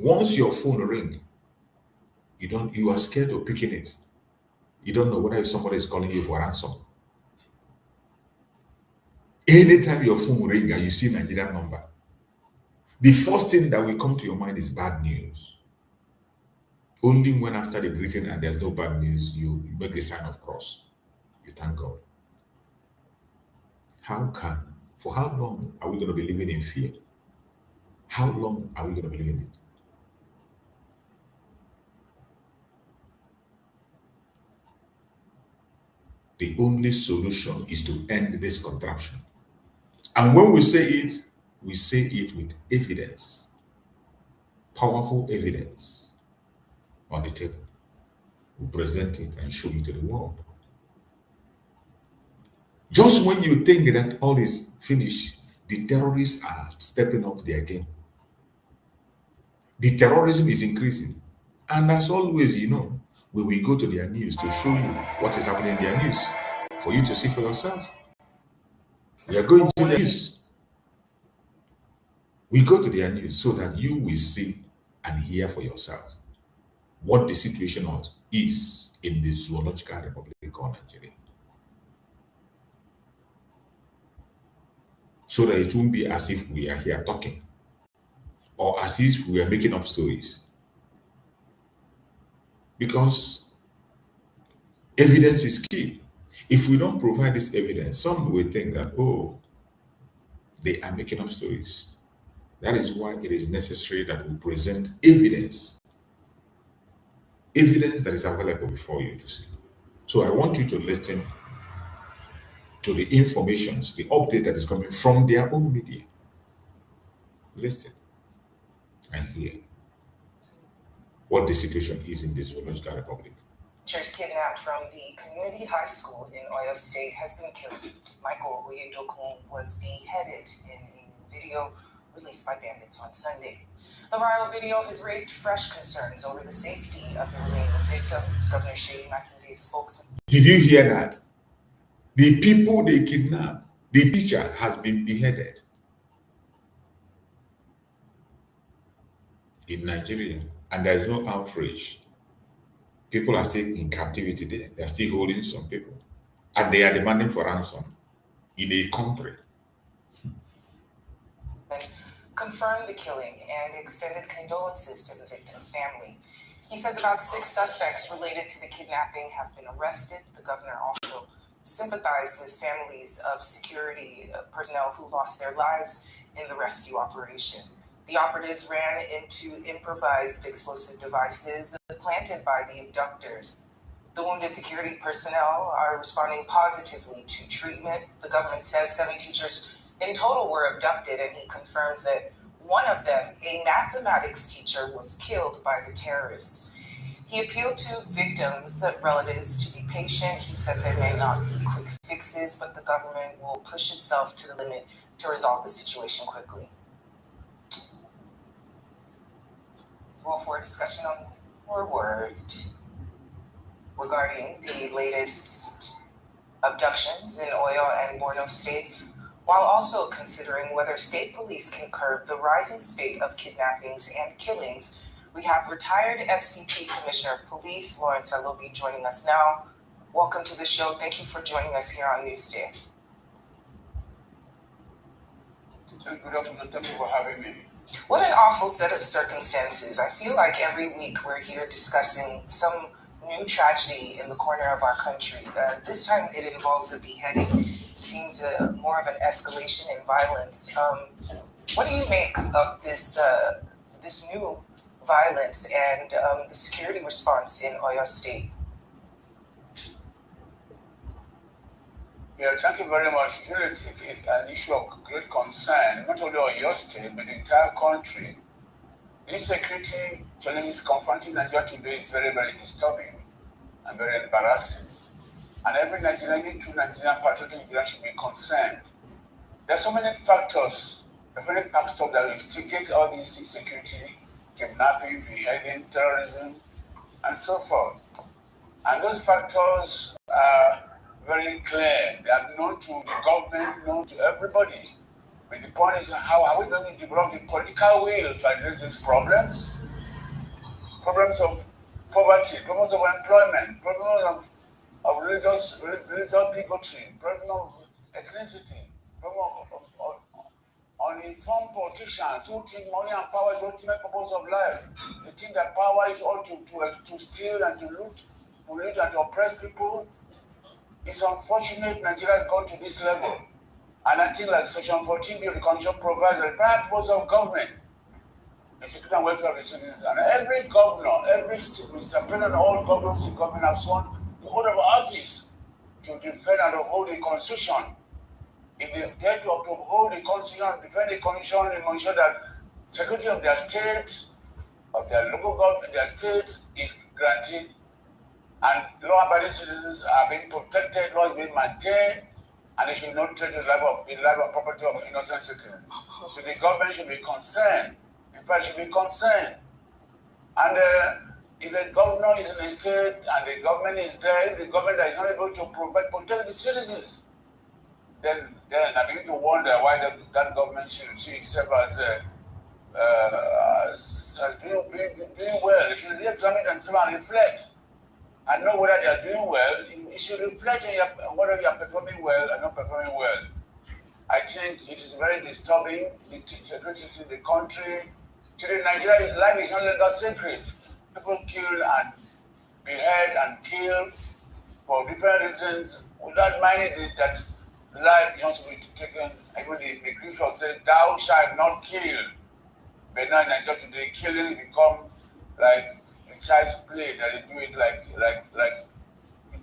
Once your phone ring, you are scared of picking it. You don't know whether if somebody is calling you for ransom. Anytime your phone ring and you see Nigerian number, the first thing that will come to your mind is bad news. Only when after the greeting and there's no bad news, you make the sign of cross. You thank God. For how long are we going to be living in fear? How long are we going to be living in it? The only solution is to end this contraption. And when we say it with evidence, powerful evidence on the table. We present it and show it to the world. Just when you think that all is finished, the terrorists are stepping up their game. The terrorism is increasing. And as always, we will go to their news to show you what is happening in their news for you to see for yourself. We are going to their news. We go to their news so that you will see and hear for yourself what the situation is in the zoological republic called Nigeria. So that it won't be as if we are here talking or as if we are making up stories. Because evidence is key. If we don't provide this evidence, some will think that, they are making up stories. That is why it is necessary that we present evidence. Evidence that is available before you to see. So I want you to listen to the informations, the update that is coming from their own media. Listen and hear what the situation is in the Zoological Republic. Teachers kidnapped from the community high school in Oyo State has been killed. Michael Oyedokun was beheaded in a video released by bandits on Sunday. The viral video has raised fresh concerns over the safety of the remaining victims. Governor Sheyi Makinde's spokesman. Did you hear that? The people they kidnapped, the teacher has been beheaded in Nigeria, and there is no outrage. People are still in captivity there. They are still holding some people, and they are demanding for ransom in a country. Confirmed the killing and extended condolences to the victim's family. He says about 6 suspects related to the kidnapping have been arrested. The governor also sympathized with families of security personnel who lost their lives in the rescue operation. The operatives ran into improvised explosive devices planted by the abductors. The wounded security personnel are responding positively to treatment. The government says 7 teachers in total were abducted, and he confirms that one of them, a mathematics teacher, was killed by the terrorists. He appealed to victims' relatives to be patient. He says there may not be quick fixes, but the government will push itself to the limit to resolve the situation quickly. Well, for a discussion on our word regarding the latest abductions in Oyo and Borno State, while also considering whether state police can curb the rising spate of kidnappings and killings, we have retired FCT Commissioner of Police, Lawrence Alobi, joining us now. Welcome to the show. Thank you for joining us here on Newsday. Good afternoon. Thank you for having me. What an awful set of circumstances. I feel like every week we're here discussing some new tragedy in the corner of our country. This time it involves a beheading. It seems more of an escalation in violence. What do you make of this new violence and the security response in Oyo State? Yeah, thank you very much. Security is an issue of great concern, not only Oyo State, but the entire country. Insecurity challenges confronting Nigeria today is very, very disturbing and very embarrassing. And every Nigerian, true Nigerian patriotic Nigerian should be concerned. There are so many factors, different factors that instigate all this insecurity, kidnapping, beheading, terrorism, and so forth. And those factors are very clear. They are known to the government, known to everybody. But the point is, how are we going to develop the political will to address these problems? problems of poverty, problems of employment, problems of religious bigotry, problem of ethnicity, problem of uninformed politicians who think money and power is the ultimate purpose of life. They think that power is all to steal and to loot and to oppress people. It's unfortunate Nigeria has gone to this level. And I think like Section 14 of the Constitution provides the primary purpose of government, the security and welfare of the citizens. And every governor, every Mr. President, all governors in government have sworn the oath of office to defend and uphold the Constitution. If they dare to uphold the Constitution, defend the Constitution, they will ensure that security of their states, of their local government, their state is granted, and law-abiding citizens are being protected, laws being maintained, and they should not treat the life and property of innocent citizens. So the government should be concerned. In fact, should be concerned. And if the governor is in a state and the government is there, if the government is not able to protect the citizens, then I begin to wonder why that government should see itself as doing well. It should re-examine themselves and reflect and know whether they are doing well. It should reflect on whether you are performing well or not performing well. I think it is very disturbing. It's a threat to the country. Today, Nigeria, life is no longer sacred. People kill and behead and kill for different reasons without minding that life is to be taken. Even the scripture says, "Thou shalt not kill." But now in Nigeria today, killing become like a child's play. That they do it like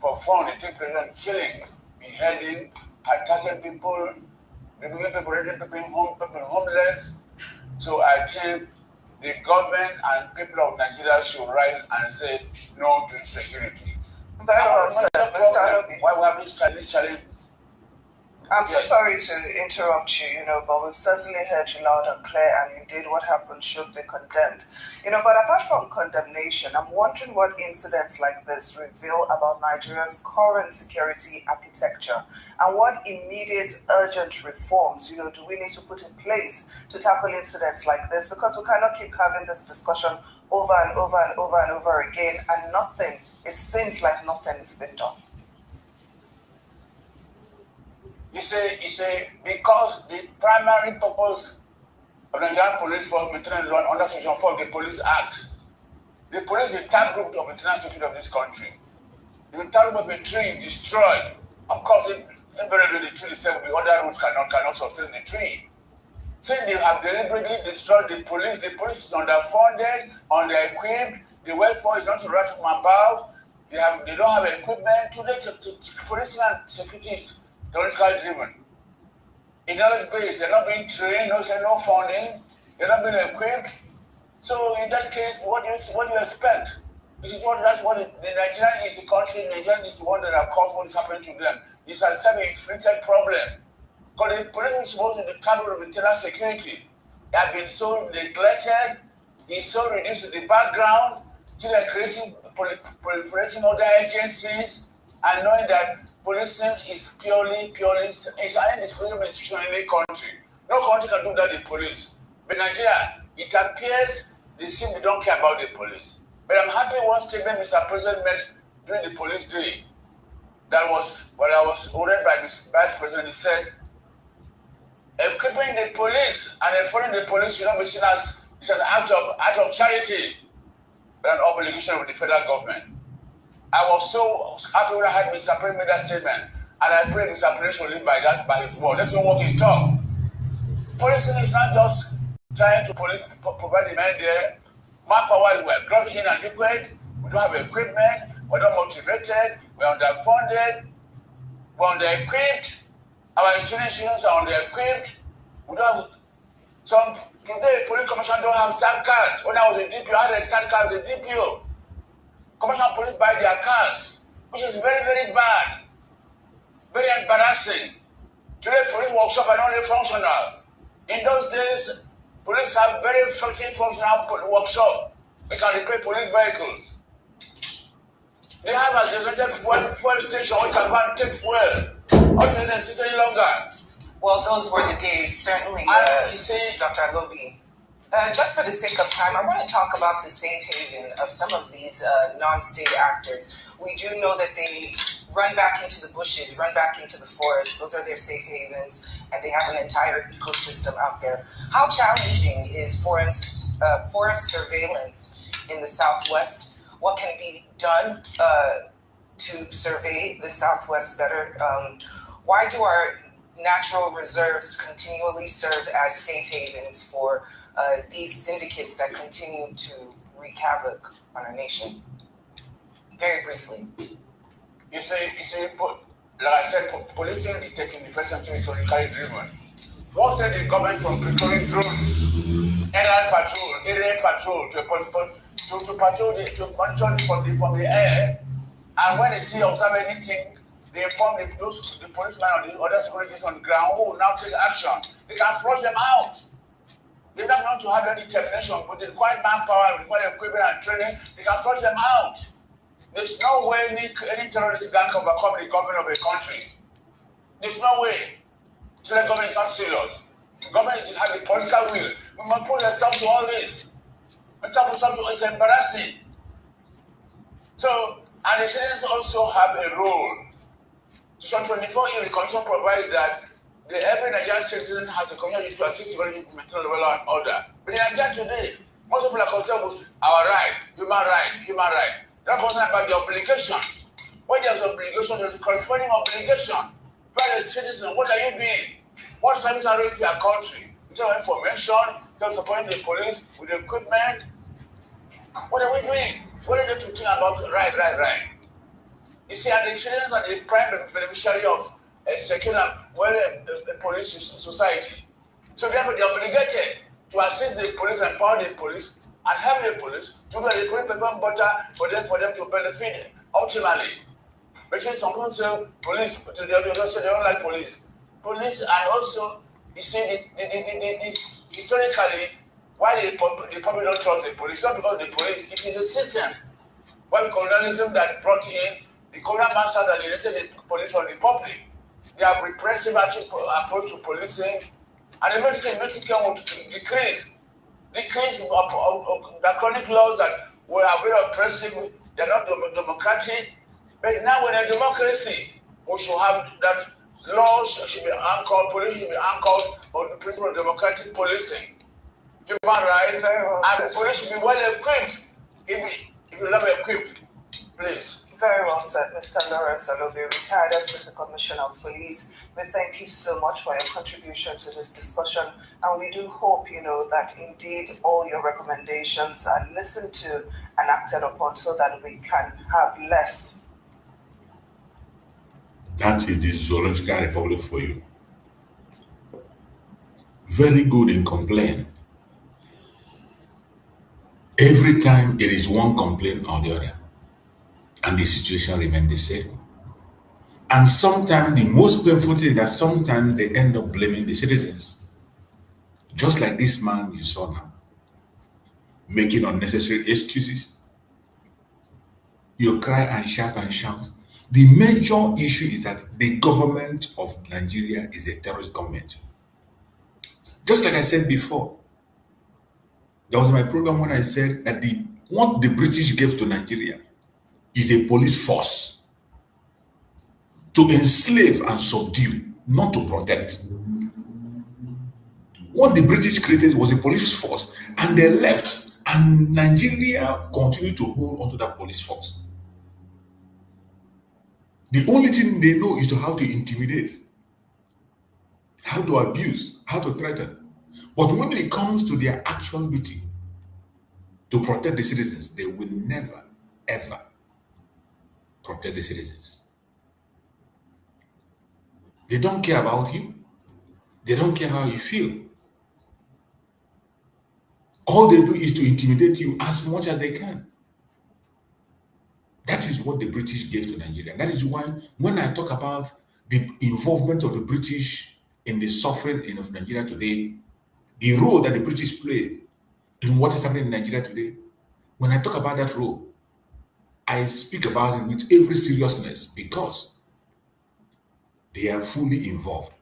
for fun. They take pleasure in killing, beheading, attacking people, removing people, raising people homeless. So I think the government and people of Nigeria should rise and say no to insecurity. Very well said, Mr. Obi. Why we have this challenge? I'm so sorry to interrupt you, but we've certainly heard you loud and clear, and indeed what happened should be condemned. But apart from condemnation, I'm wondering what incidents like this reveal about Nigeria's current security architecture, and what immediate urgent reforms, do we need to put in place to tackle incidents like this, because we cannot keep having this discussion over and over and over and over again, and it seems like nothing has been done. You say, because the primary purpose of the Nigerian Police Force maintaining law under Section 4 of the Police Act, the police is a third group of internal security of this country. If the third group of a tree is destroyed, of course, invariably the tree itself, the other roots cannot sustain the tree. Since they have deliberately destroyed the police is underfunded, under-equipped, the welfare is not right from about, they don't have equipment. Today, policing and security is theoretically driven. In knowledge base, they're not being trained, no funding, they're not being equipped. So in that case, what do you expect? That's what the Nigeria is the country, Nigeria is the one that has caused what is happening to them. It's a self-inflicted problem. Because the police is supposed to be the target of internal security. They have been so neglected, it's so reduced to the background, till they're proliferating other agencies, and knowing that policing is purely, it's an indisposable institution in any country. No country can do that, the police. But Nigeria, it appears they don't care about the police. But I'm happy one statement Mr. President made during the police day. That was what I was ordered by Mr. Vice President. He said, equipping the police and enforcing the police should not be seen as an act of charity, but an obligation of the federal government. I was so happy when I had Mr. President make that statement, and I pray Mr. President should live by his word. Let's not walk his talk. Policing is not just trying to provide the men there. Manpower is we're grossly inadequate. We don't have equipment. We're not motivated. We're underfunded. We're under-equipped. Our institutions are under-equipped. We don't have some. Today, police commissioners don't have staff cards. When I was in DPO, I had a staff card as a DPO. Commissioner police buy their cars, which is very, very bad, very embarrassing. Today, police workshop are not functional. In those days, police have very effective functional workshop. They can repair police vehicles. They have a designated fuel station where you can go and take fuel. Also, they insist any longer. Well, those were the days, certainly, You see, Dr. Alobi. Just for the sake of time, I want to talk about the safe haven of some of these non-state actors. We do know that they run back into the bushes, run back into the forest. Those are their safe havens, and they have an entire ecosystem out there. How challenging is forest surveillance in the Southwest? What can be done to survey the Southwest better? Why do our natural reserves continually serve as safe havens for these syndicates that continue to wreak havoc on our nation? Very briefly. You see, like I said, policing in the first century is historically driven. What said the government from procuring drones, airline patrol, area patrol to patrol to monitor from the air, and when they see observe anything, they inform the policemen or the other securities on the ground who will now take action. They can flush them out. They don't want to have any determination, but they require manpower, require equipment and training. They can flush them out. There's no way any terrorist gang can overcome the government of a country. There's no way. So the government is not serious. The government has the political will. We must put a stop to all this. It's embarrassing. So, and the citizens also have a role. Section 24 in the Constitution provides that every Nigerian citizen has a community to assist in maintaining law and order. But in Nigeria today, most people are concerned with our right, human right. They're concerned about the obligations. When there's obligation, there's a corresponding obligation. By the citizen, what are you doing? What service are you to your country? In terms of information, in terms of supporting the police with the equipment. What are we doing? What are they talking about? Right. You see, and the citizens are the prime beneficiary of a secure and police society. So therefore, they are obligated to assist the police, empower the police, and help the police to make the police perform better for them to benefit ultimately. But some people say police, they don't like police. Police, and also, you see, historically, why the public don't trust the police? Not because the police, it is a system. Why colonialism that brought in the colonial masters that liberated the police from the public. They have repressive approach to policing, and the military will decrease the chronic laws that were very oppressive. They're not democratic. But now, in a democracy, we should have that laws should be anchored, police should be anchored on the principle of democratic policing. Human right, and the police should be well equipped. If you're not equipped, please. Very well said, Mr. Lawrence Alobe, retired Assistant Commissioner of Police. We thank you so much for your contribution to this discussion, and we do hope, that indeed all your recommendations are listened to and acted upon so that we can have less. That is the zoological republic for you. Very good in complaint. Every time it is one complaint or the other, and the situation remains the same. And sometimes the most painful thing is that sometimes they end up blaming the citizens. Just like this man you saw now, making unnecessary excuses. You cry and shout and shout. The major issue is that the government of Nigeria is a terrorist government. Just like I said before, there was my program when I said that what the British gave to Nigeria is a police force to enslave and subdue, not to protect. What the British created was a police force, and they left, and Nigeria continued to hold onto that police force. The only thing they know is how to intimidate, how to abuse, how to threaten. But when it comes to their actual duty to protect the citizens, they will never, ever protect the citizens. They don't care about you. They don't care how you feel. All they do is to intimidate you as much as they can. That is what the British gave to Nigeria. That is why when I talk about the involvement of the British in the suffering of Nigeria today, the role that the British played in what is happening in Nigeria today, when I talk about that role, I speak about it with every seriousness because they are fully involved.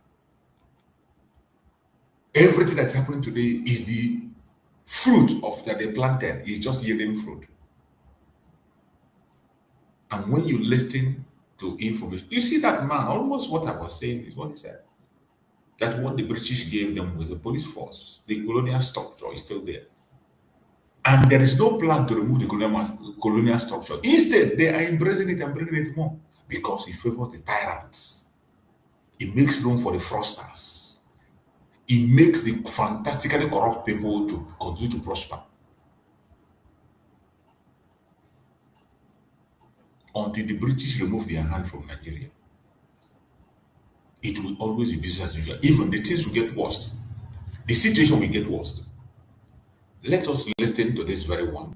Everything that's happening today is the fruit of that they planted is just yielding fruit. And when you listen to information, you see that man, almost what I was saying is what he said. That what the British gave them was a police force. The colonial structure is still there. And there is no plan to remove the colonial structure. Instead, they are embracing it and bringing it more because it favors the tyrants. It makes room for the fraudsters. It makes the fantastically corrupt people to continue to prosper. Until the British remove their hand from Nigeria, it will always be business as usual. Even the things will get worse. The situation will get worse. Let us listen to this very one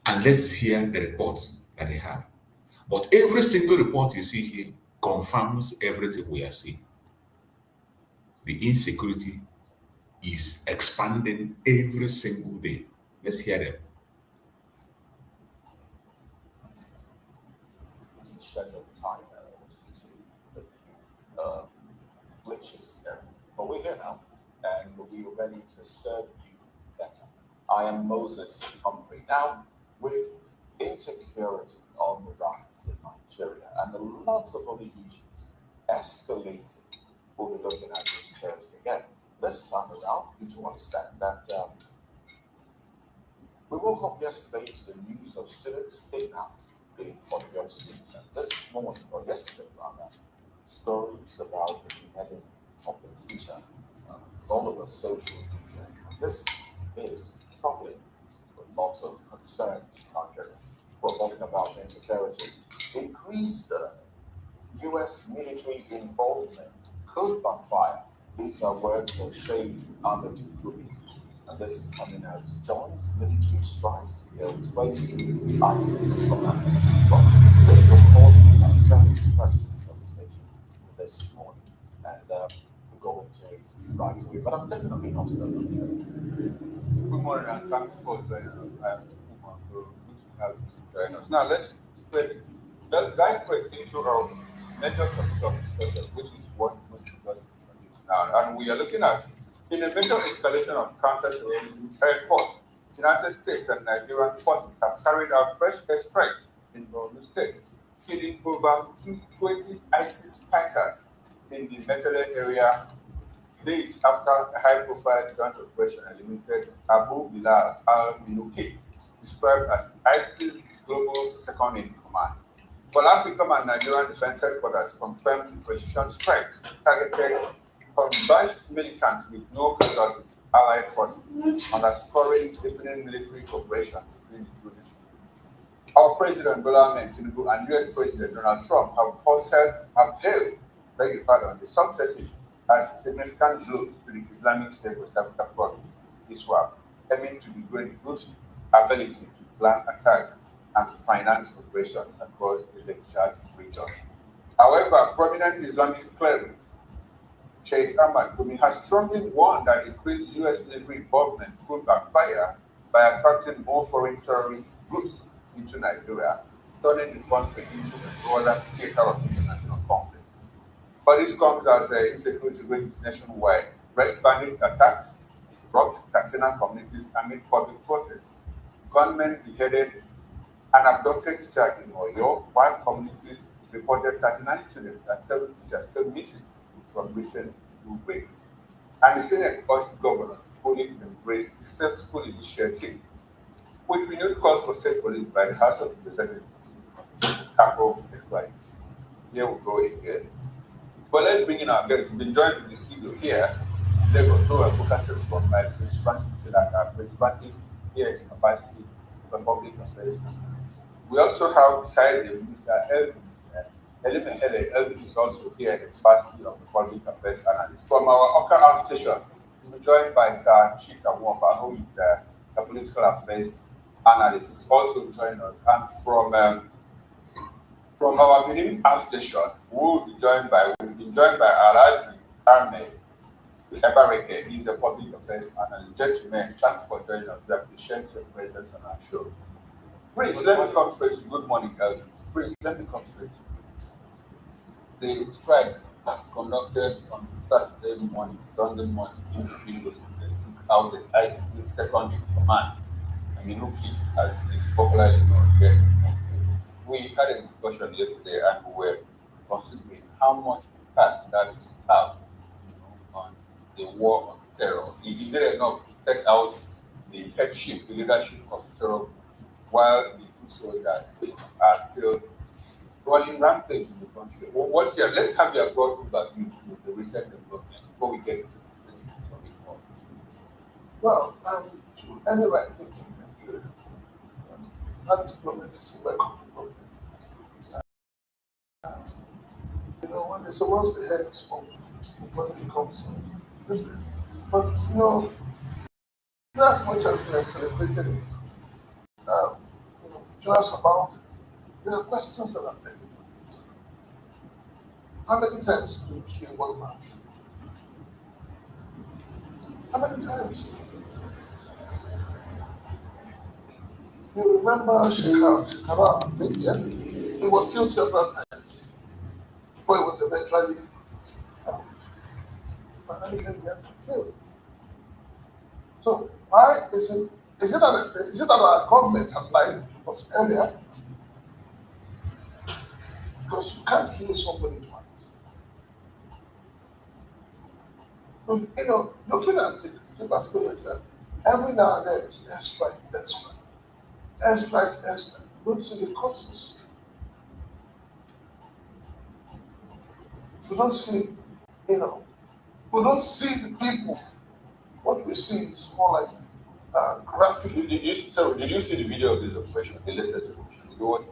and let's hear the reports that they have. But every single report you see here confirms everything we are seeing. The insecurity is expanding every single day. Let's hear them. Scheduled time due to glitches there. But we're here now, and we are ready to serve you better. I am Moses Humphrey. Now, with insecurity on the rise in Nigeria and lots of other issues escalating, we'll be looking at insecurity again. This time around, you need to understand that we woke up yesterday to the news of students kidnapped in Oyo State. This morning, or yesterday rather, stories about the beheading of the teacher all over social media. This is troubling with lots of concern to Nigerians. We're talking about insecurity. Increased U.S. military involvement could backfire. These are words of Sheikh Ahmed Gumi, and this is coming as joint military strikes killed 20 ISIS commanders. But this supports our very first conversation this morning, and we'll go into it right away. But I'm definitely not alone. Good morning and thanks for joining us. I'm Umar. Good to have you join us. Now let's dive straight into our major topic of discussion, which is what most discussed now. And we are looking at in a major escalation of counter-terrorism efforts. United States and Nigerian forces have carried out fresh airstrikes in Borno State, killing over 220 ISIS fighters in the Metele area days after a high-profile joint operation eliminated Abu Bilal al-Minuki, described as ISIS global second-in-command. But last week, and Nigerian Defense Headquarters confirmed the precision strikes targeted converged militants with no casualties, allied forces, underscoring deepening military cooperation between the two nations. Our President Bola Ahmed Tinubu and US President Donald Trump have hailed the successes as significant blows to the Islamic State West Africa province, ISWAP, aiming to degrade the group's ability to plan attacks and finance operations across the Lake Chad region. However, prominent Islamic cleric Sheikh Ahmad Gumi has strongly warned that increased U.S. military involvement could backfire by attracting more foreign terrorist groups into Nigeria, turning the country into a broader theater of international conflict. But this comes as insecurity rages nationwide. Fresh bandit attacks rocked Katsina communities amid public protests. Gunmen beheaded an abducted teacher in Oyo, while communities reported 39 students and 7 teachers still missing from recent school breaks. And the Senate urged governors to fully embrace the safe school initiative, which renewed calls for state police by the House of Representatives to tackle the crisis. Here we go again. But let's bring in our guests. We've been joined in the studio here in Lagos, so we're focusing from Prince Francis Tilaka. Prince Francis is here in capacity of public affairs. We also have beside him Mr. Elvis. Elvis is also here in the capacity of the public affairs analyst. From our Oka outstation, we'll be joined by Sir Chika Mwamba, who is a political affairs analyst. He's also joined us. And from our Benin outstation, we've been joined by Alhaji Ahmed Ebareke. He's a public affairs analyst. Gentlemen, thanks for joining us. We appreciate your presence on our show. Please, let me come straight to good morning, Elvis. Please, let me come straight to the strike conducted on Saturday morning, Sunday morning in between those students took out the ICT second in command, I mean, Nuki, as is popularly known here. We had a discussion yesterday and we were considering how much impact that would have, on the war on terror. Is it enough to take out the headship, the leadership of terror, while the foot soldiers are still running rampage in the country? What's your, let's have your broad overview to the recent development before we get into the specifics of it more. Well, to any right thinking Nigeria, that diplomacy is a welcome diplomacy. When it's the worst the head is off, what becomes business. But not as much as we are celebrating it, um, joyous about it, there are questions that are begging for it. How many times do we kill one man? How many times? You remember Shekara, I think, yeah? He was killed several times before he was eventually finally killed. So why is it that our government have lied to us earlier? Because you can't kill somebody twice. So, looking at it, the basketball itself, every now and then it's airstrike, airstrike, airstrike, airstrike. You don't see the corpses. We don't see, we don't see the people. What we see is more like graphic. Did you see the video of this operation, the latest operation? You know what?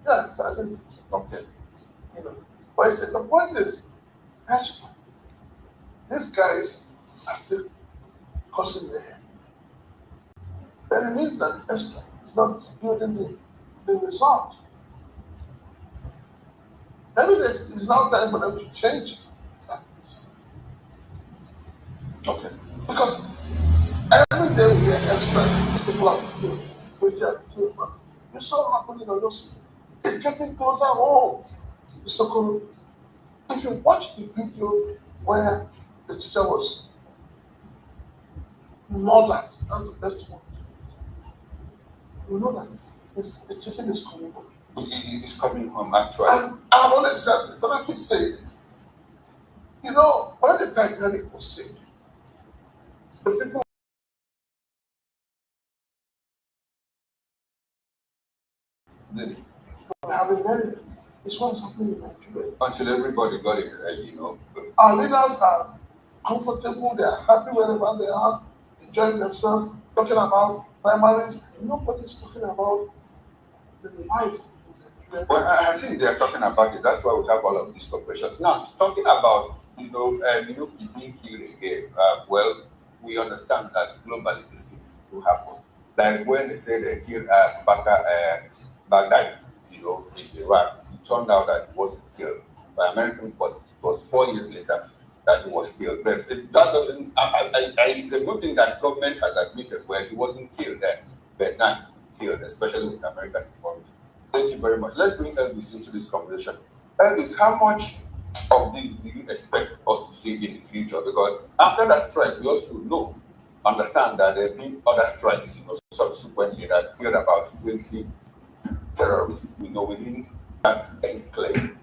Yes, I did. Okay. But I said the point is, that's these guys are still causing mayhem. Then it means that the extra is not building the result. Maybe it's now time for them to change tactics. Okay. Because every day we hear extra, people are killed, which are killed. But you saw what happened in those. It's getting closer home. Mr. Kuru, if you watch the video where the teacher was murdered, that's the best one. You know that the chicken is coming home. It's coming home, actually. And I've always said this, and I keep saying it. When the Titanic was sinking, the people were having money. This one's happening in Nigeria. Until everybody got it, Our leaders are comfortable, they are happy wherever they are, enjoying themselves, talking about primaries. Nobody's talking about the life. Well, I think they are talking about it. That's why we have all of these corporations. Now, talking about, being killed again, well, we understand that globally these things do happen. Like when they say they killed Baghdadi, in Iraq, it turned out that he wasn't killed by American forces. It was 4 years later that he was killed. But that doesn't, it's a good thing that government has admitted where he wasn't killed then, but now he's killed, especially with American involvement. Thank you very much. Let's bring Elvis into this conversation. Elvis, how much of this do you expect us to see in the future? Because after that strike, we also understand that there have been other strikes, subsequently that killed about 20 terrorists, within that enclave.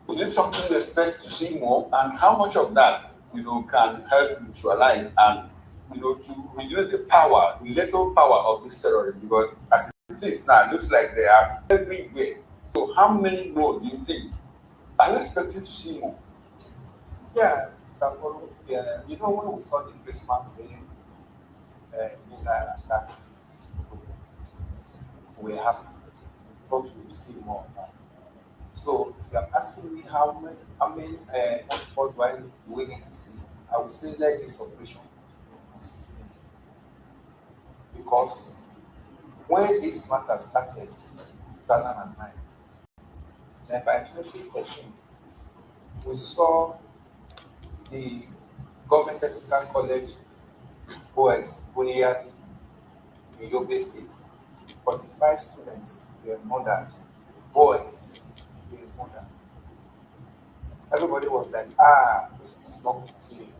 Is it something you expect to see more? And how much of that, can help neutralize and, to reduce the power, the lethal power of this terrorism? Because as it is now, it looks like they are everywhere. So how many more do you think? Are you expecting to see more? Yeah, Mr. Koro, yeah, when we saw the Christmas Day missile attack, we have thought we will see more of that. So if you are asking me how many what do I we need to see, I would say let this operation sustain. Because when this matter started in 2009, then by 2013, we saw the Government Technical College boys Fulali in Yobe State. 45 students were murdered, boys were murdered. Everybody was like, this is not continuing.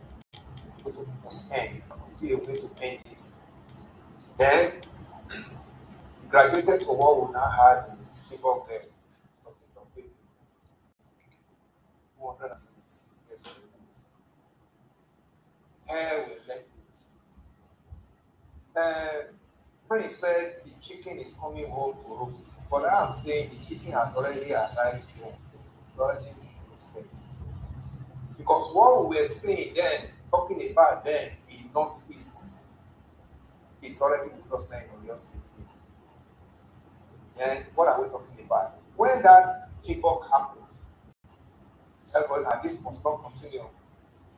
It's must end. There must be a way to end this. Then he graduated to what we now had in Chibok girls, 14th of April, 276 years old. Hair will let loose. When he said the chicken is coming home to roast, but I am saying the chicken has already arrived home. It's already roasted. Because what we were saying then, talking about then in Northeast, is already with us now in your state. Then what are we talking about? When that kickback happened, everybody, and this must not continue.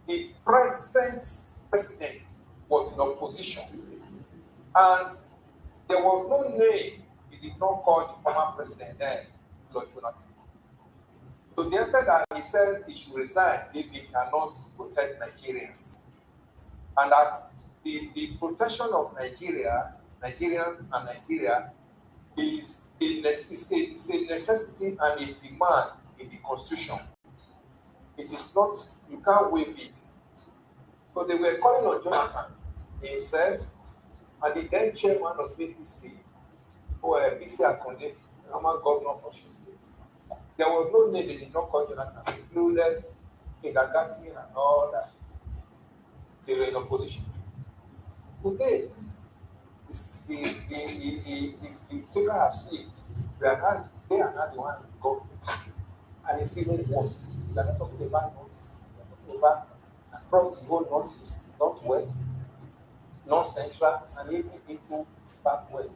The present president was in opposition, and there was no name he did not call the former president then, Lord Jonathan. To the extent that he said he should resign if he cannot protect Nigerians. And that the protection of Nigerians and Nigeria is a necessity and a demand in the Constitution. It is not, you can't waive it. So they were calling on Jonathan himself and the then chairman of APC, who were BC Akonde, former governor of Osun State. There was no name, they did not call Jonathan. Clueless, Kegagati, and all that. They were in opposition. Today, the paper has flipped. They are not the one in government. And it's even worse. We are not talking about Northeast. We are talking about across the whole Northeast, Northwest, North Central, and even into Southwest.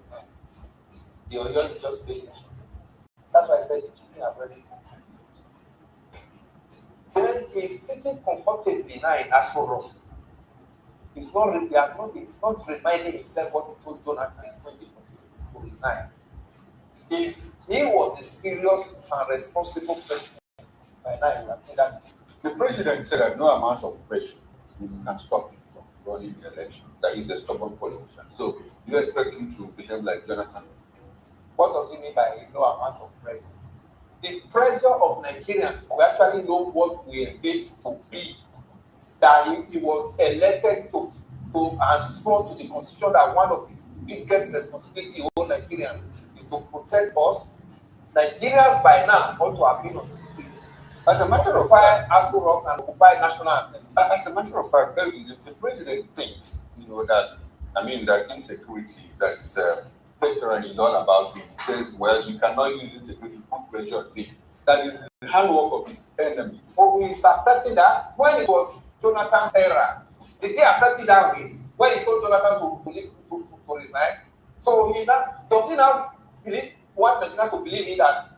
The Oyo is just paying. That's why I said the chicken has already come. Then he's sitting comfortably now in Aso Rock. It's not reminding himself what he told Jonathan in 2014 to resign. If he was a serious and responsible president, by now he would have made that. The president said that no amount of pressure can stop him from running the election. That he's a stubborn politician. So you expect him to behave like Jonathan? What does he mean by no amount of pressure? The pressure of Nigerians who actually know what we are made to be, that he was elected to and sworn to the constitution that one of his biggest responsibility in all Nigerians is to protect us. Nigerians by now ought to have been on the streets. As a matter of fact, Aso Rock and occupy National Assembly. as a matter of fact, the president thinks, that insecurity that is federal is all about him. He says, well, you cannot use insecurity to put pressure on him. That is the handwork of his enemies. So he's accepting that when it was Jonathan's era, did he accept it that way? When he told Jonathan to resign? So does he now want Nigeria to believe in that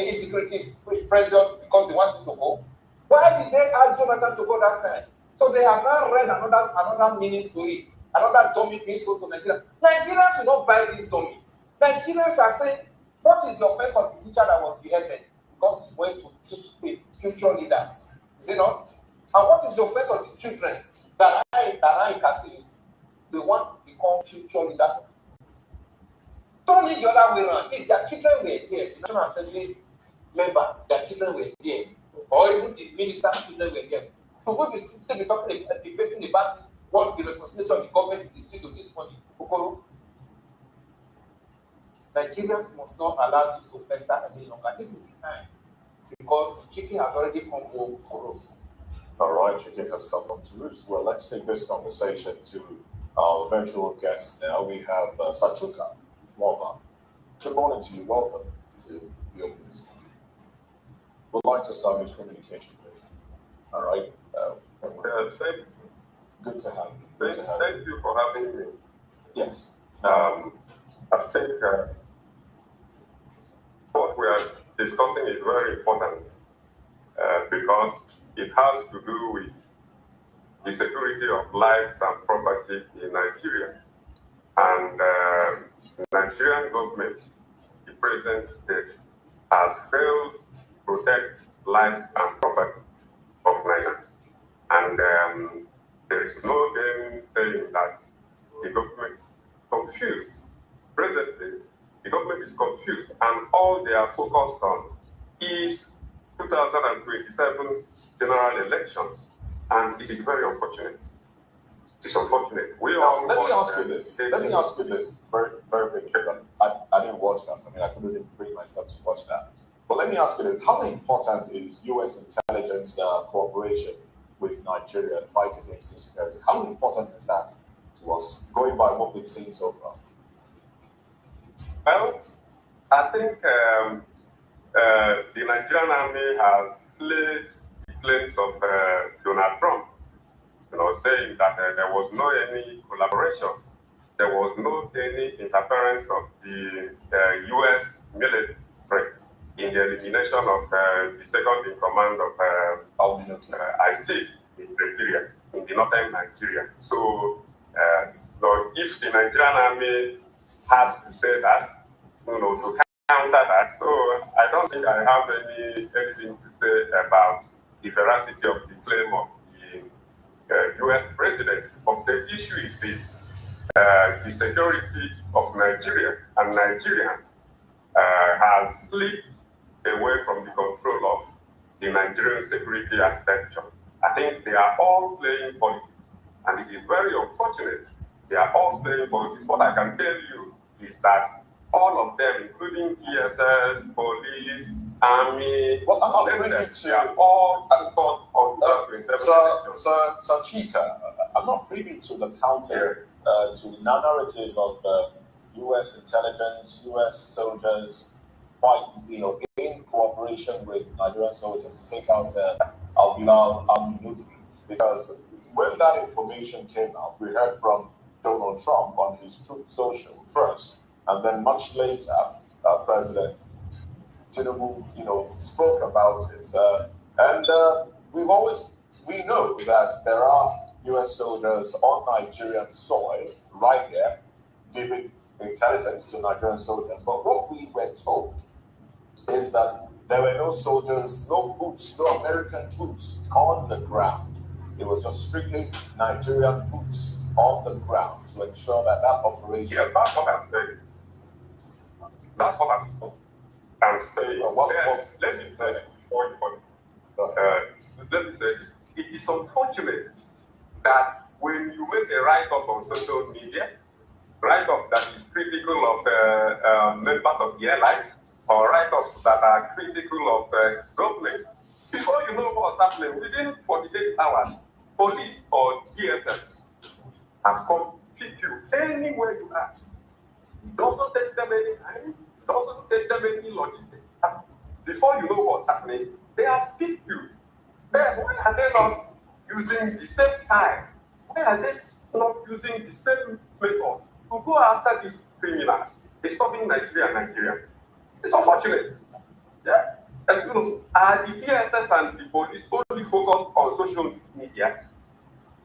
insecurity is pressure because they want him to go? Why did they ask Jonathan to go that time? So they have now read another meaning to it, another dummy being sold to Nigeria. Nigerians will not buy this dummy. Nigerians are saying, what is the offense of the teacher that was beheaded? Because he went to teach future leaders. Is it not? And what is the offense of the children that are in captivity? They want to become future leaders. Don't need the other way around. If their children were there, the National Assembly members, their children were there, or even the minister's children were there, we will still be talking, debating about what the responsibility of the government is to this point. Nigerians must not allow this to fester any longer. This is the time. Because the chicken has already come home for us. All right, chicken has come home to roost. Well, let's take this conversation to our virtual guest now. We have Sachuka Wamba. Good morning to you. Welcome to the Open Discussion. We'd like to establish communication with you. All right. Good to have you. Thank you for having me. Yes. I think what we are discussing is very important because it has to do with the security of lives and property in Nigeria. And the Nigerian government, the present state, has failed to protect lives and property of Nigerians. And there is no game saying that the government is confused. Presently, the government is confused, and all they are focused on is 2027 general elections, and it is very unfortunate. It's unfortunate. Now, let me ask you this. Let me ask you this very, very quickly. I didn't watch that. I mean, I couldn't even bring myself to watch that. But let me ask you this. How important is U.S. intelligence cooperation with Nigeria and fight against insecurity? How important is that to us, going by what we've seen so far? Well, I think the Nigerian army has played the claims of Donald Trump, saying that there was no any collaboration, there was no any interference of the U.S. military in the elimination of the second in command of IC in Nigeria, in the northern Nigeria. So, if the Nigerian army had to say that, to counter that, so I don't think I have anything to say about the veracity of the claim of the U.S. president. But the issue is this: the security of Nigeria and Nigerians has slipped away from the control of the Nigerian security architecture. I think they are all playing politics, and it is very unfortunate. They are all playing politics. What I can tell you is that all of them, including ESS, police, army, well, I'm not they are all support on So, Chika, I'm not privy to the counter to the narrative of U.S. intelligence, U.S. soldiers fight, in cooperation with Nigerian soldiers to take out Al-Bilal al-Minuki. Because when that information came out, we heard from Donald Trump on his Truth Social first, and then much later, President Tinubu, spoke about it. And we know that there are U.S. soldiers on Nigerian soil right there giving intelligence to Nigerian soldiers. But what we were told is that there were no soldiers, no boots, no American boots on the ground. It was just strictly Nigerian boots on the ground to ensure that operation. Yeah, that's what I'm saying. That's what I'm saying. Let me say, let me say, it is unfortunate that when you make a write-up on social media, write-up that is critical of members of the airlines, or write-ups that are critical of government, before you know what's happening, within 48 hours, police or DSS have come pick you anywhere you are. It doesn't take them any time, it doesn't take them any logistics. Before you know what's happening, they have picked you. Then why are they not using the same time? Why are they not using the same method to go after these criminals? Disturbing Nigeria. It's unfortunate. Yeah. And the DSS and the police only focus on social media.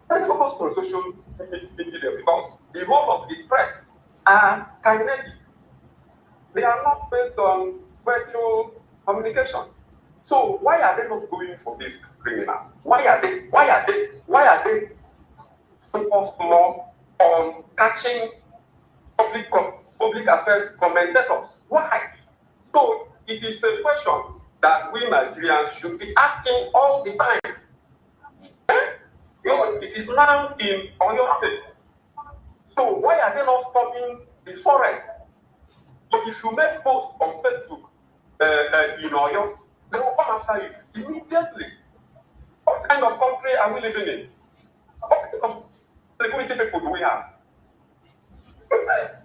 They focus on social media because the whole of the threat are kinetic. They are not based on virtual communication. So why are they not going for these criminals? Why are they focused more on catching public affairs commentators? Why? So it is a question that we Nigerians should be asking all the time. It is now in Oyo State. So why are they not stopping the forest? So if you make posts on Facebook in Oyo, they will come after you immediately. What kind of country are we living in? What kind of security people do we have?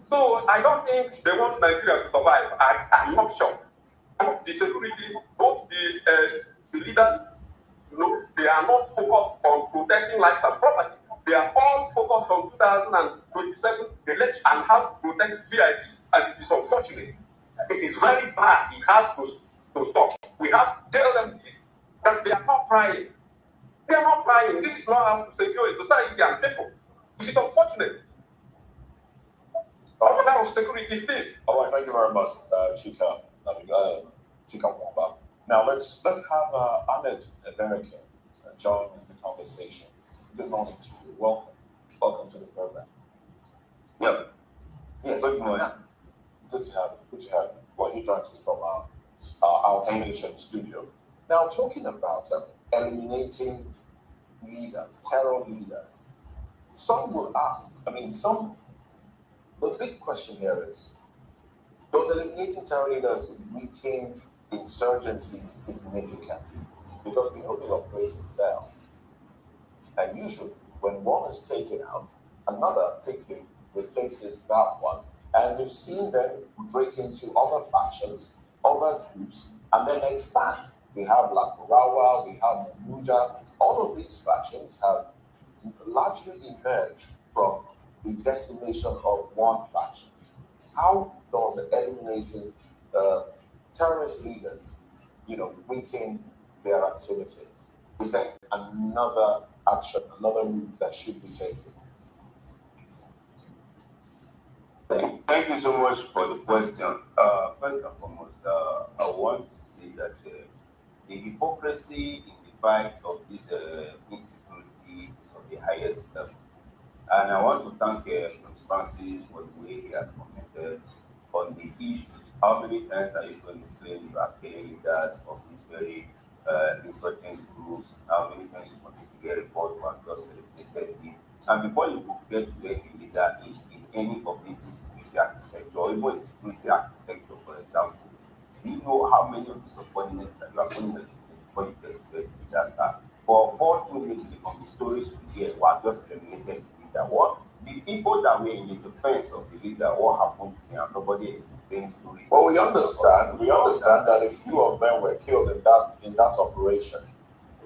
So I don't think they want Nigeria to survive. I'm not sure. The security, both the leaders, they are not focused on protecting lives and property. They are all focused on 2027 election and how to protect VIPs, and it is unfortunate. It is very bad. It has to stop. We have to tell them this, that they are not crying. They are not crying. This is not how to secure a society and people. It is unfortunate. What kind of security is this? All right, thank you very much, Chika. Chika Mwamba. Now let's have Ahmed American join the conversation. Good morning to you. Welcome to the program. Yeah. Yes. Good morning. Good to have you. Good to have you. Well, he joins us from our television studio. Now, talking about eliminating leaders, terror leaders, some will ask, the big question here is, does eliminating terror leaders weaken insurgencies significantly? Because we know they operate in cells. And usually, when one is taken out, another quickly replaces that one. And we've seen them break into other factions, other groups, and then expand. We have Lakurawa, we have Muja. All of these factions have largely emerged from the decimation of one faction. How does eliminating terrorist leaders, weaken their activities? Is there another action, another move that should be taken? Thank you so much for the question. First and foremost, I want to say that the hypocrisy in the fight of this insecurity is of the highest level. And I want to thank Prince Francis for the way he has commented on the issues. How many times are you going to claim you are killing leaders of these very insurgent groups? How many times you continue to get reports who have just eliminated it? And before you get to where the leader is in any of these security architecture, or even security architecture, for example, do you know how many of the subordinates that you are going to before you get to where the leaders are? For 428 from the stories we hear, were just eliminated the leader. What? The people that were in the defense of the leader, what happened to them? Nobody is saying stories. Well, we understand that a few of them were killed in that operation.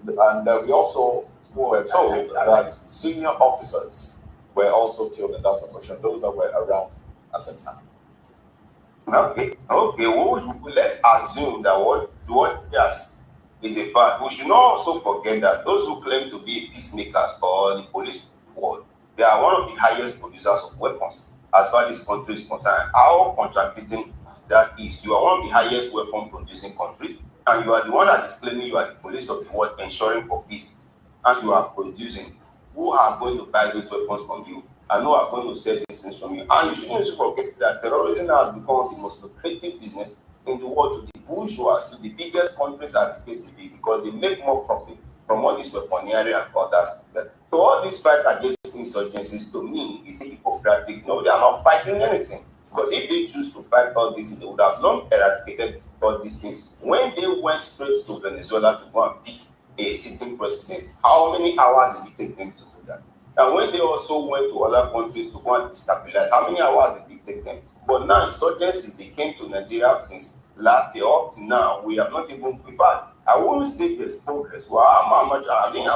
And we also were told that senior officers were also killed in that operation, those that were around at the time. Okay. Well, let's assume that what yes is a fact. We should not also forget that those who claim to be peacemakers or the police world, they are one of the highest producers of weapons as far as this country is concerned. How contradicting that is. You are one of the highest weapon producing countries, and you are the one that is claiming you are the police of the world, ensuring for peace, as you are producing. Who are going to buy those weapons from you? And who are going to sell these things from you? And you shouldn't also forget that terrorism has become the most lucrative business in the world, to the bourgeois, to the biggest countries as the case may be, because they make more profit from all this weaponry and others. So all this fight against insurgencies, to me, is hypocritical. No, they are not fighting anything. Because if they choose to fight all this, they would have long eradicated all these things. When they went straight to Venezuela to go and pick a sitting president, how many hours did it take them to do that? And when they also went to other countries to go and destabilize, how many hours did it take them? But now, insurgencies, they came to Nigeria since last year up to now. We have not even prepared. I won't say there's progress. Well, I'm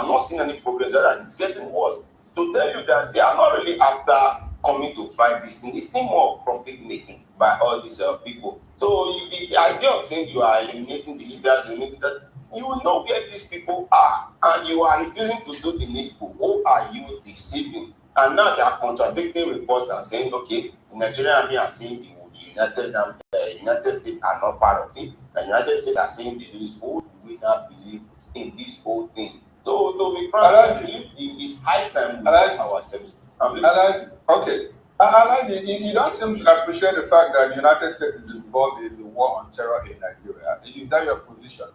not seeing any progress. That it's getting worse. To tell you that they are not really after coming to fight this thing. It's still more profit making by all these people. So the idea of saying you are eliminating the leaders, you know where these people are, and you are refusing to do the needful. Who are you deceiving? And now they are contradicting reports and saying, okay, the Nigerian army are saying the United States are not part of it. The United States are saying they do this. Who do we not believe in this whole thing? So to be frank, it's high time we let ourselves. Okay. You don't seem to appreciate the fact that the United States is involved in the war on terror in Nigeria. Is that your position?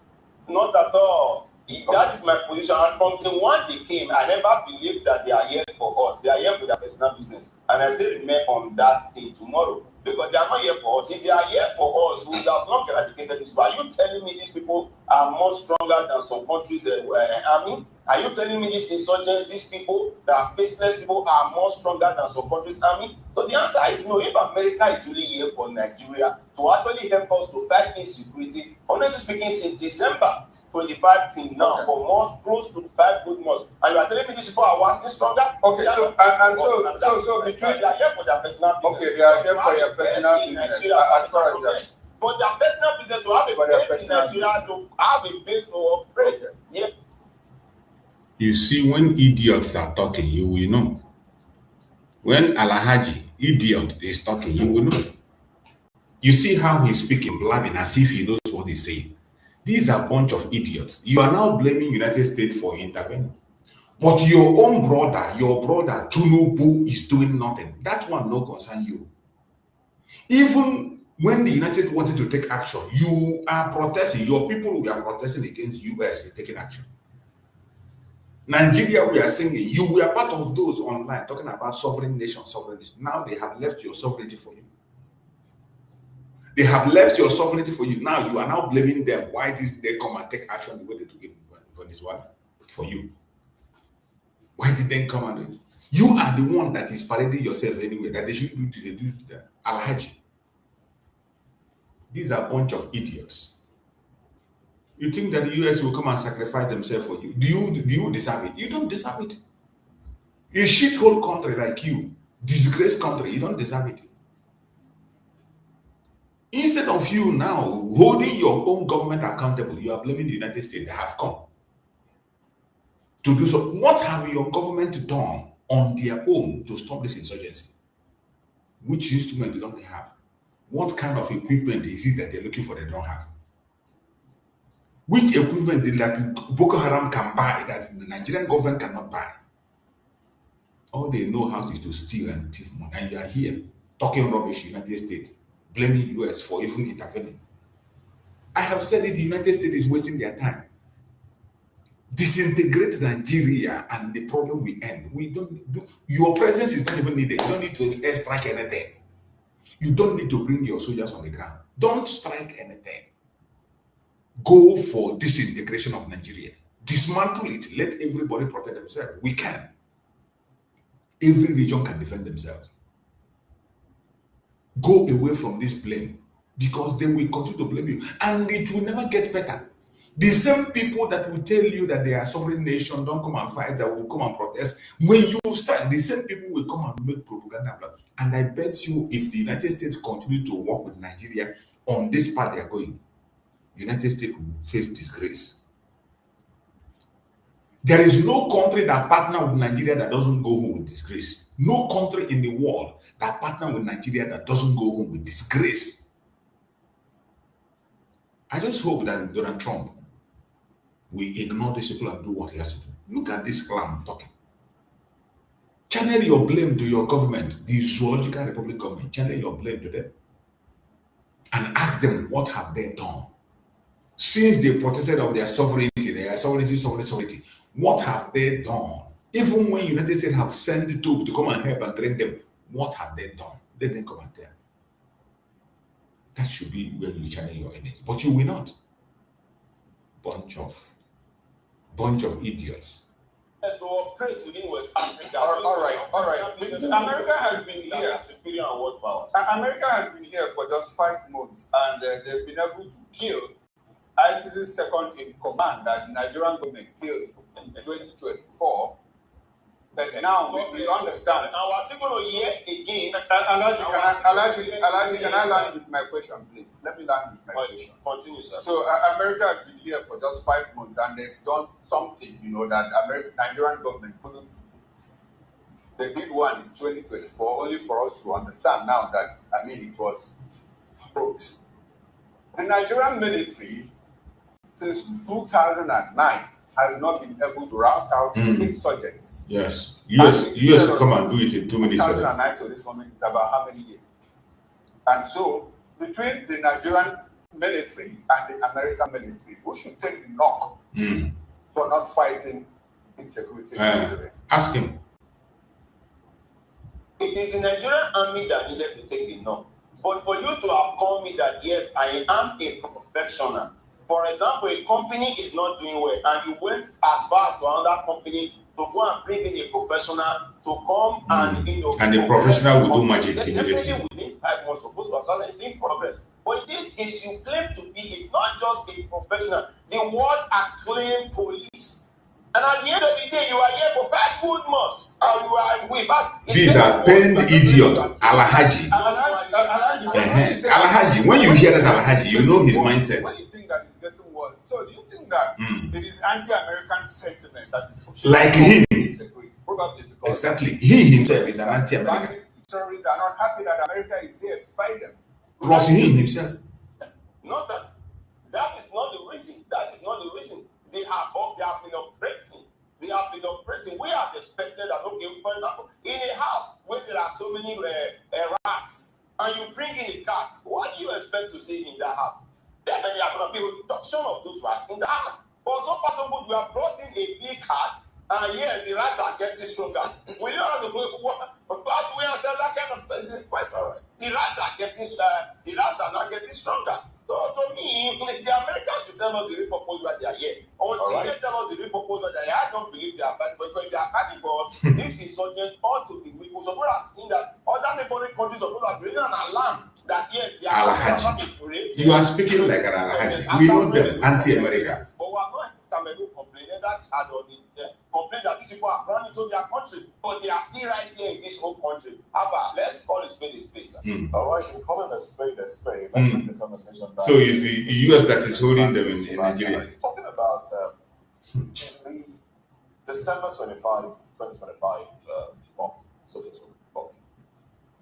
Not at all. That is my position. And from the one they came, I never believed that they are here for us. They are here for their personal business. And I still remain on that thing tomorrow. Because they are not here for us. If they are here for us, we would have not eradicated this. But are you telling me these people are more stronger than some countries' army? Are you telling me these insurgents, these people that are faceless people are more stronger than some countries' army? So the answer is no. If America is really here for Nigeria to actually help us to fight insecurity, honestly speaking, since December 25 till now, for more close to 5 good months, and you are telling me these people are vastly stronger? Okay, so between they are here for their personal business. Okay, they are here for your personal business. As far as that. For their personal business to have a base in Nigeria, to have a base to operate. Yeah. You see, when idiots are talking, you will know. When Alhaji, idiot, is talking, you will know. You see how he's speaking, blabbing as if he knows what he's saying. These are a bunch of idiots. You are now blaming United States for intervening. But your own brother, Tinubu, is doing nothing. That one no concern you. Even when the United States wanted to take action, you are protesting. Your people were protesting against US taking action. Nigeria, we are singing. You were part of those online talking about sovereign nation, sovereignty. Now they have left your sovereignty for you. They have left your sovereignty for you. Now you are now blaming them. Why did they come and take action the way they took it for this one? For you. Why did they come and do it? You are the one that is parading yourself anyway, that they should do this, they do that. Alhaji. These are a bunch of idiots. You think that the US will come and sacrifice themselves for you? Do you deserve it? You don't deserve it. A shithole country like you, disgraced country, you don't deserve it. Instead of you now holding your own government accountable, you are blaming the United States. They have come to do so. What have your government done on their own to stop this insurgency? Which instrument don't they have? What kind of equipment is it that they're looking for they don't have? Which equipment that Boko Haram can buy that the Nigerian government cannot buy? All they know how is to steal and thief money. And you are here talking rubbish, United States, blaming US for even intervening. I have said it, the United States is wasting their time. Disintegrate Nigeria and the problem will end. We don't do, your presence is not even needed. You don't need to airstrike anything. You don't need to bring your soldiers on the ground. Don't strike anything. Go for disintegration of Nigeria. Dismantle it. Let everybody protect themselves. We can. Every region can defend themselves. Go away from this blame because they will continue to blame you and it will never get better. The same people that will tell you that they are sovereign nation, don't come and fight, that will come and protest. When you start, the same people will come and make propaganda. And I bet you if the United States continue to work with Nigeria on this path they are going, the United States will face disgrace. There is no country that partner with Nigeria that doesn't go home with disgrace. No country in the world that partner with Nigeria that doesn't go home with disgrace. I just hope that Donald Trump will ignore these people and do what he has to do. Look at this clown talking. Channel your blame to your government, the Zoological Republic government. Channel your blame to them and ask them what have they done since they protested of their sovereignty. What have they done? Even when United States have sent the troops to come and help and train them, what have they done? They didn't come and tell. That should be where you channel your energy, but you will not. Bunch of idiots. To operate within West Africa. All right. America has been here. Superior and world powers. America has been here for just 5 months, and they've been able to kill ISIS's second in command that the Nigerian government killed in 2024. But now we understand. Now we're still going to hear again. Alaji, can I land with my question, please? Let me land with my question. Continue, sir. So America has been here for just 5 months, and they've done something, that Nigerian government couldn't. They did one in 2024, only for us to understand now that it was hoax. The Nigerian military, since 2009, has not been able to rout out insurgents. Yes. US come and do it in 2 minutes. 2009 to this moment is about how many years? And so, between the Nigerian military and the American military, who should take the knock for not fighting insecurity? Ask him. It is the Nigerian army that needed to take the knock. But for you to have called me that, yes, I am a professional. For example, a company is not doing well, and you went as far as to another company to go and bring in a professional to come and and the professional will do magic immediately. Definitely within 5 months, supposed to have started seeing progress. But this is you claim to be not just a professional, the world acclaimed police. And at the end of the day, you are here for 5 good months, and you are way back. These are pained idiot, Alhaji. Alhaji, when you hear that Alhaji, you know his mindset. When you think that it's getting worse, so do you think that it is anti-American sentiment that is pushing like him? Probably because exactly, he himself is an anti-American. Terrorists are not happy that America is here to fight them. Plus him himself. Not that is not the reason. That is not the reason. They have been operating. They have been operating. We have expected that, okay, for example, in a house where there are so many rats, and you bring in a cat, what do you expect to see in that house? Definitely, there are going to be a reduction of those rats in the house. But so possible, you have brought in a big cat, And yeah, the rats are getting stronger. We don't have to go. How do we answer that kind of question? The rats are not getting stronger. So to me, the Americans should tell us the real purpose why they are here. Until they tell us the real purpose why they are here, I don't believe they are bad. But if they are cannibals, this insurgent ought to be weak. We suppose have seen that other neighboring countries suppose have raised an alarm that yes, they are not afraid. You are speaking like an Alhaji. We know them anti-Americans. But we are not Cameroon complaining that complain that these people are running to their country, but they are still right here in this whole country. Abba, let's call a spade a spade. All right, we call it a spade a spade. Let's bring the conversation back. So it's the US that is holding them in Nigeria. Talking about the December 25, 2025 bomb,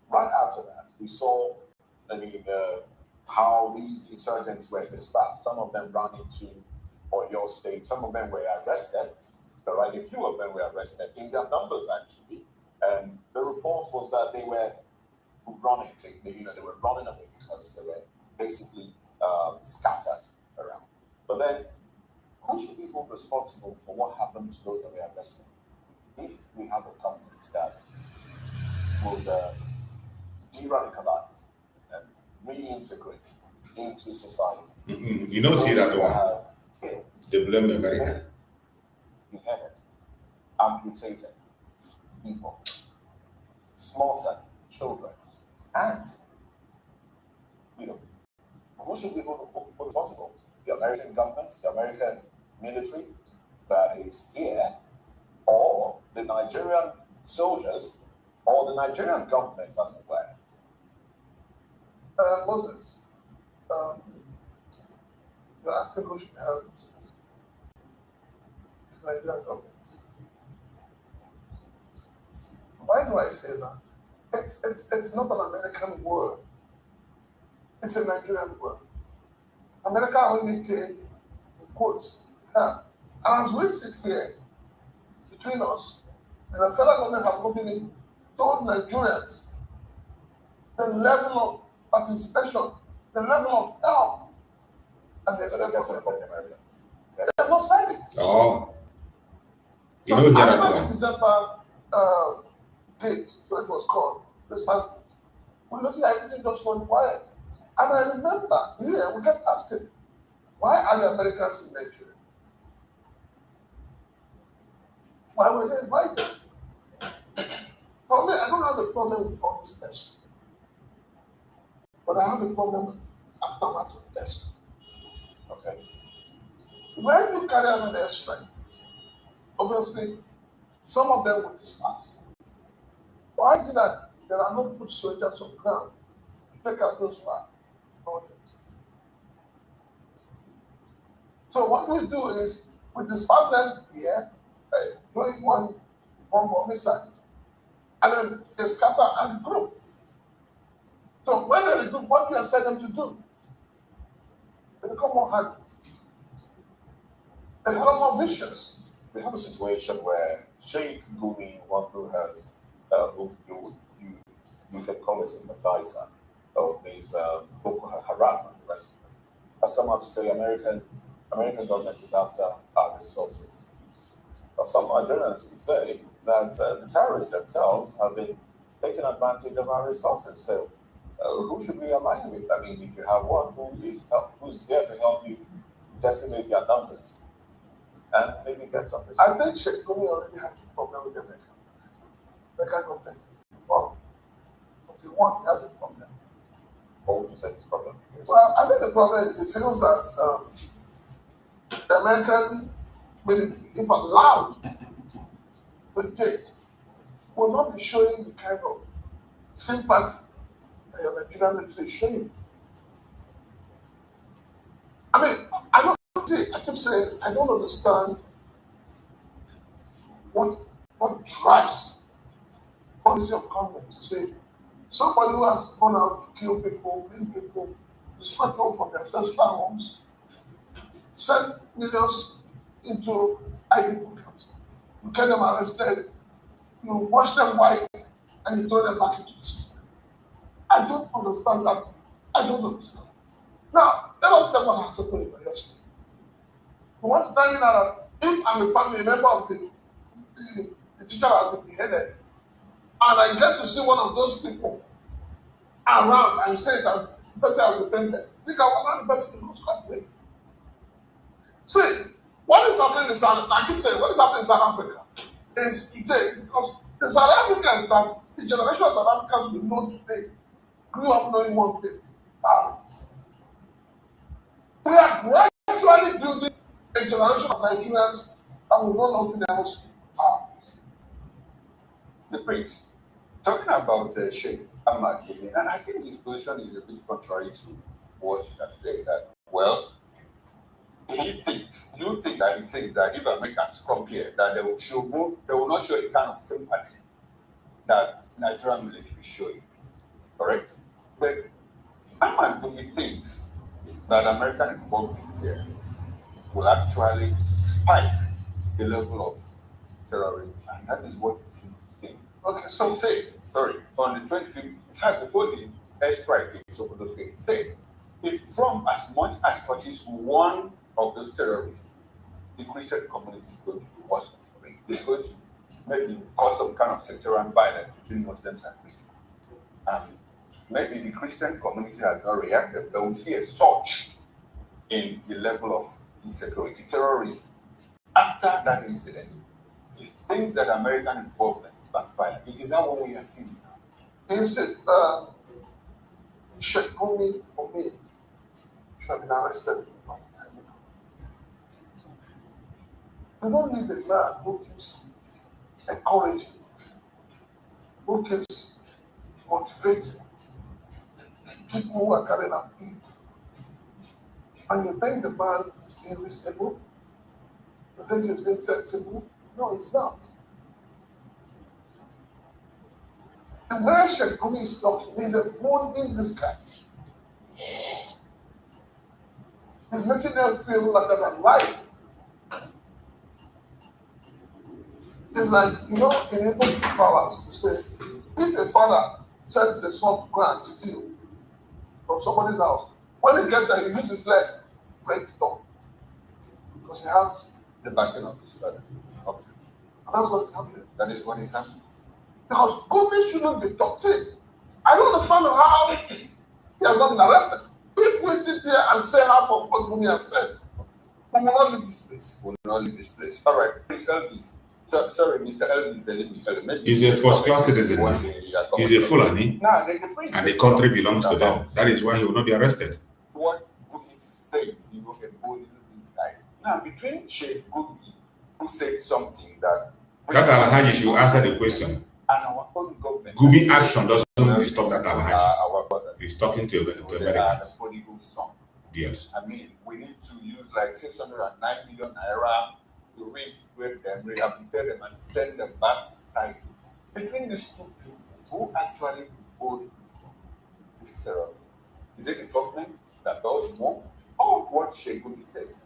right after that, we saw, how these insurgents were dispatched. Some of them ran into Oyo State. Some of them were arrested. Right, a few of them were arrested in their numbers actually. And the report was that they were running. They were running away because they were basically scattered around. But then, who should be hold responsible for what happened to those that were arrested? If we have a government that would de-radicalize and reintegrate into society, you don't see that one. They blame America. Beheaded, amputated people, slaughtered children, and who should be responsible? The American government, the American military that is here, or the Nigerian soldiers, or the Nigerian government as it were. Moses, you're asking who should help. It's Nigerian government. Why do I say that? It's not an American word. It's a Nigerian word. America only came, in quotes, help. And as we sit here between us, and the federal government have not even told Nigerians the level of participation, the level of help, and they're still getting it from the Americans. They have not said it. Oh. You So know I that remember one. the December date, what it was called, Christmas Day. We looked at everything just went quiet. And I remember here we kept asking, why are the Americans in Nigeria? Why were they invited? For me, I don't have a problem with all this test. But I have a problem with aftermath of test. Okay. When you carry out an airstrike, obviously, some of them will disperse. Why is it that there are no foot soldiers on the ground to take out those who are not yet? So what we do is we disperse them here, doing one homicide, and then they scatter and group. So when they regroup, what do you expect them to do? They become more hardened. They become more vicious. We have a situation where Sheikh Gumi, one who has, who you can call a sympathizer of these Boko Haram and the rest of them, has come out to say American government is after our resources. But some Nigerians would say that the terrorists themselves have been taking advantage of our resources. So who should we align with? I mean, if you have one who's there to help you decimate their numbers and maybe get some results. I think Sheikh Gumi already has a problem with the American government. Well, but the one he has a problem. What would you say is the problem? Well, I think the problem is he feels that the American military, if allowed to date, will not be showing the kind of sympathy that your Nigerian military is showing. I mean, I keep saying I don't understand what drives policy of government to say somebody who has gone out to kill people, kill people, destroy people from their ancestral homes, send millions into ID camps. You get them arrested, you wash them white, and you throw them back into the system. I don't understand that. I don't understand. Now, let us take what has happened in Oyo State. We want to tell you now that if I'm a family member of the the teacher has been beheaded, and I get to see one of those people around and you say it as the person has repented, think I want the person to go scot free. See, what is happening in South Africa? I keep saying, what is happening in South Africa is today, because the South Africans that the generation of South Africans we know today grew up knowing one thing: violence. We are gradually building a generation of Nigerians that will know nothing else: violence. The prince, talking about Sheikh Ahmad, and I think his position is a bit contrary to what you have said. That well, you think that if Americans come here, that they will not show the kind of sympathy that Nigerian military showing, correct? But Ahmad Gumi thinks that American involvement here will actually spike the level of terrorism, and that is what he thinks. Okay, so on the 25th, in fact, before the airstrike in Sokoto State, say, if Trump as much as touches one of those terrorists, the Christian community is going to be worse for it. It's going to maybe cause some kind of sectarian violence between Muslims and Christians. Maybe the Christian community has not reacted, but we see a surge in the level of insecurity, terrorism. After that incident, it things that American involvement backfire. Is that what we are seeing now? You said, Sheikh Gumi, for me, should have been arrested a long time ago. You don't need a man who keeps encouraging, who keeps motivating people who are carrying out evil. And you think the man is being reasonable? You think he's being sensible? No, he's not. And where Sheikh Gumi is talking, he's a moon in the sky. He's making them feel like they're alive. It's like, in Igbo powers, we say, if a father sends a son to go and steal from somebody's house, when he gets there, he uses his leg to break the door. Because he has the backing of his father. Okay. And that's what is happening. That is what is happening. Because Gumi shouldn't be talked to. I don't understand how he has not been arrested. If we sit here and say half of what Gumi has said, we will not leave this place. We will not leave this place. All right, please help me. Sorry, Mr. Elvis. He's a first-class citizen. He's a Fulani, and the country belongs to them. That is why he will not be arrested. What Gumi said, embodies this guy. Now, between Sheikh Gumi, who said something that Alhaji should answer the question. And our own government. Gumi action doesn't disturb that Alhaji. He's talking to Americans. Yes. I mean, we need to use like 609 million naira to reintegrate them, rehabilitate them, and send them back to society. Between these two people, who actually hold this terrorists? Is it the government that does more, or what Sheikh Gumi says?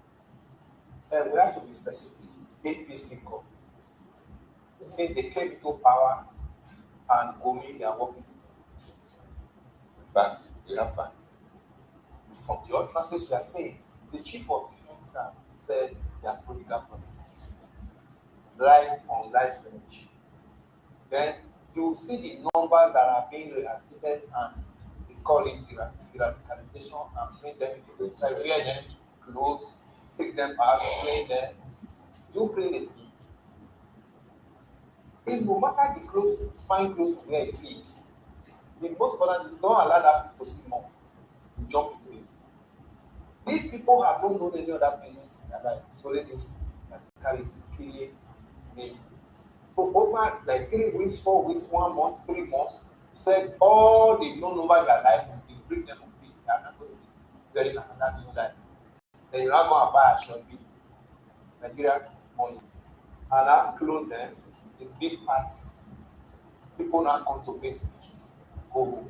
And we have to be specific. APC government. Since they came into power and Gumi, they are working. Facts. We have facts. From the utterances we are saying, the chief of defense staff said they are political projects. Life on life generation. Then you will see the numbers that are being rehabilitated and they call it radicalization and bring them into the society, wear them clothes, take them out, train them, do clean it. No matter the clothes, fine clothes to wear, the most important is don't allow that people to see more. You jump into it. These people have not known any other business in their life, so let us carry killing me. For over like 3 weeks, 4 weeks, 1 month, 3 months, said all they've known over their life, they bring them on feet. They are not going to be very another new life. Then you're not going to buy a short bill, Nigeria money, and I clothe them in big parts. People now come to pay speeches. Go home.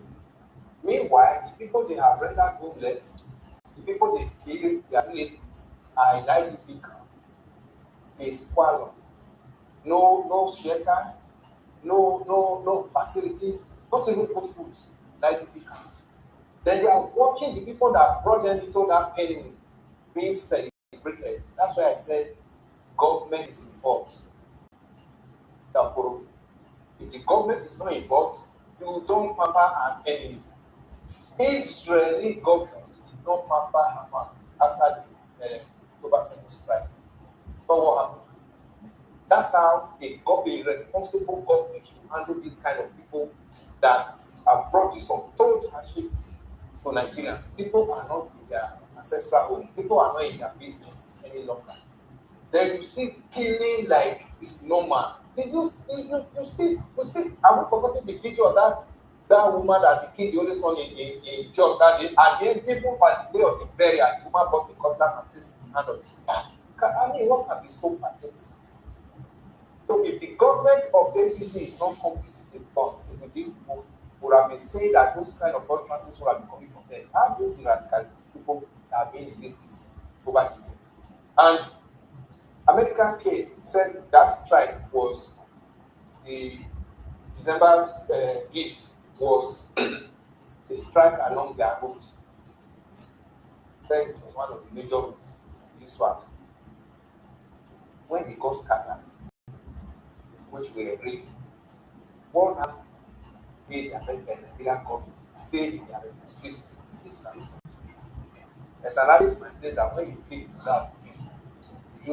Meanwhile, the people they have rendered homeless, the people they've killed, their relatives, are in IDP camp. They squalor. No shelter, no facilities, not even good food. IDP camp. Then they are watching the people that brought them into that pain being celebrated. That's why I said government is involved. If the government is not involved, you don't pamper an enemy. Israeli government did not pamper Hamas after this October 7th strike. So what happened? That's how a responsible government should handle this kind of people that have brought this untold hardship to Nigerians. People are not in their ancestral home. People are not in their businesses any longer. Then you see killing like it's normal. You see, have we forgotten the video of that woman that killed the only son in Jos that day? At the end, even by the day of the burial, the woman brought the cutlass and placed in the hand of his son. I mean, what can be so pathetic? So if the government of APC is not complicit with this people, would have been saying that those kind of utterances would have been coming from them. How do the radicalists, people that have been in this business over the years? And American came, said that strike was the December gift was a strike along their routes. Said it was one of the major routes in this swamp. When they got scattered, which were ready, one hand paid the Nigerian government, paid their responsibilities. This is an there's an arrangement place that when you pay without you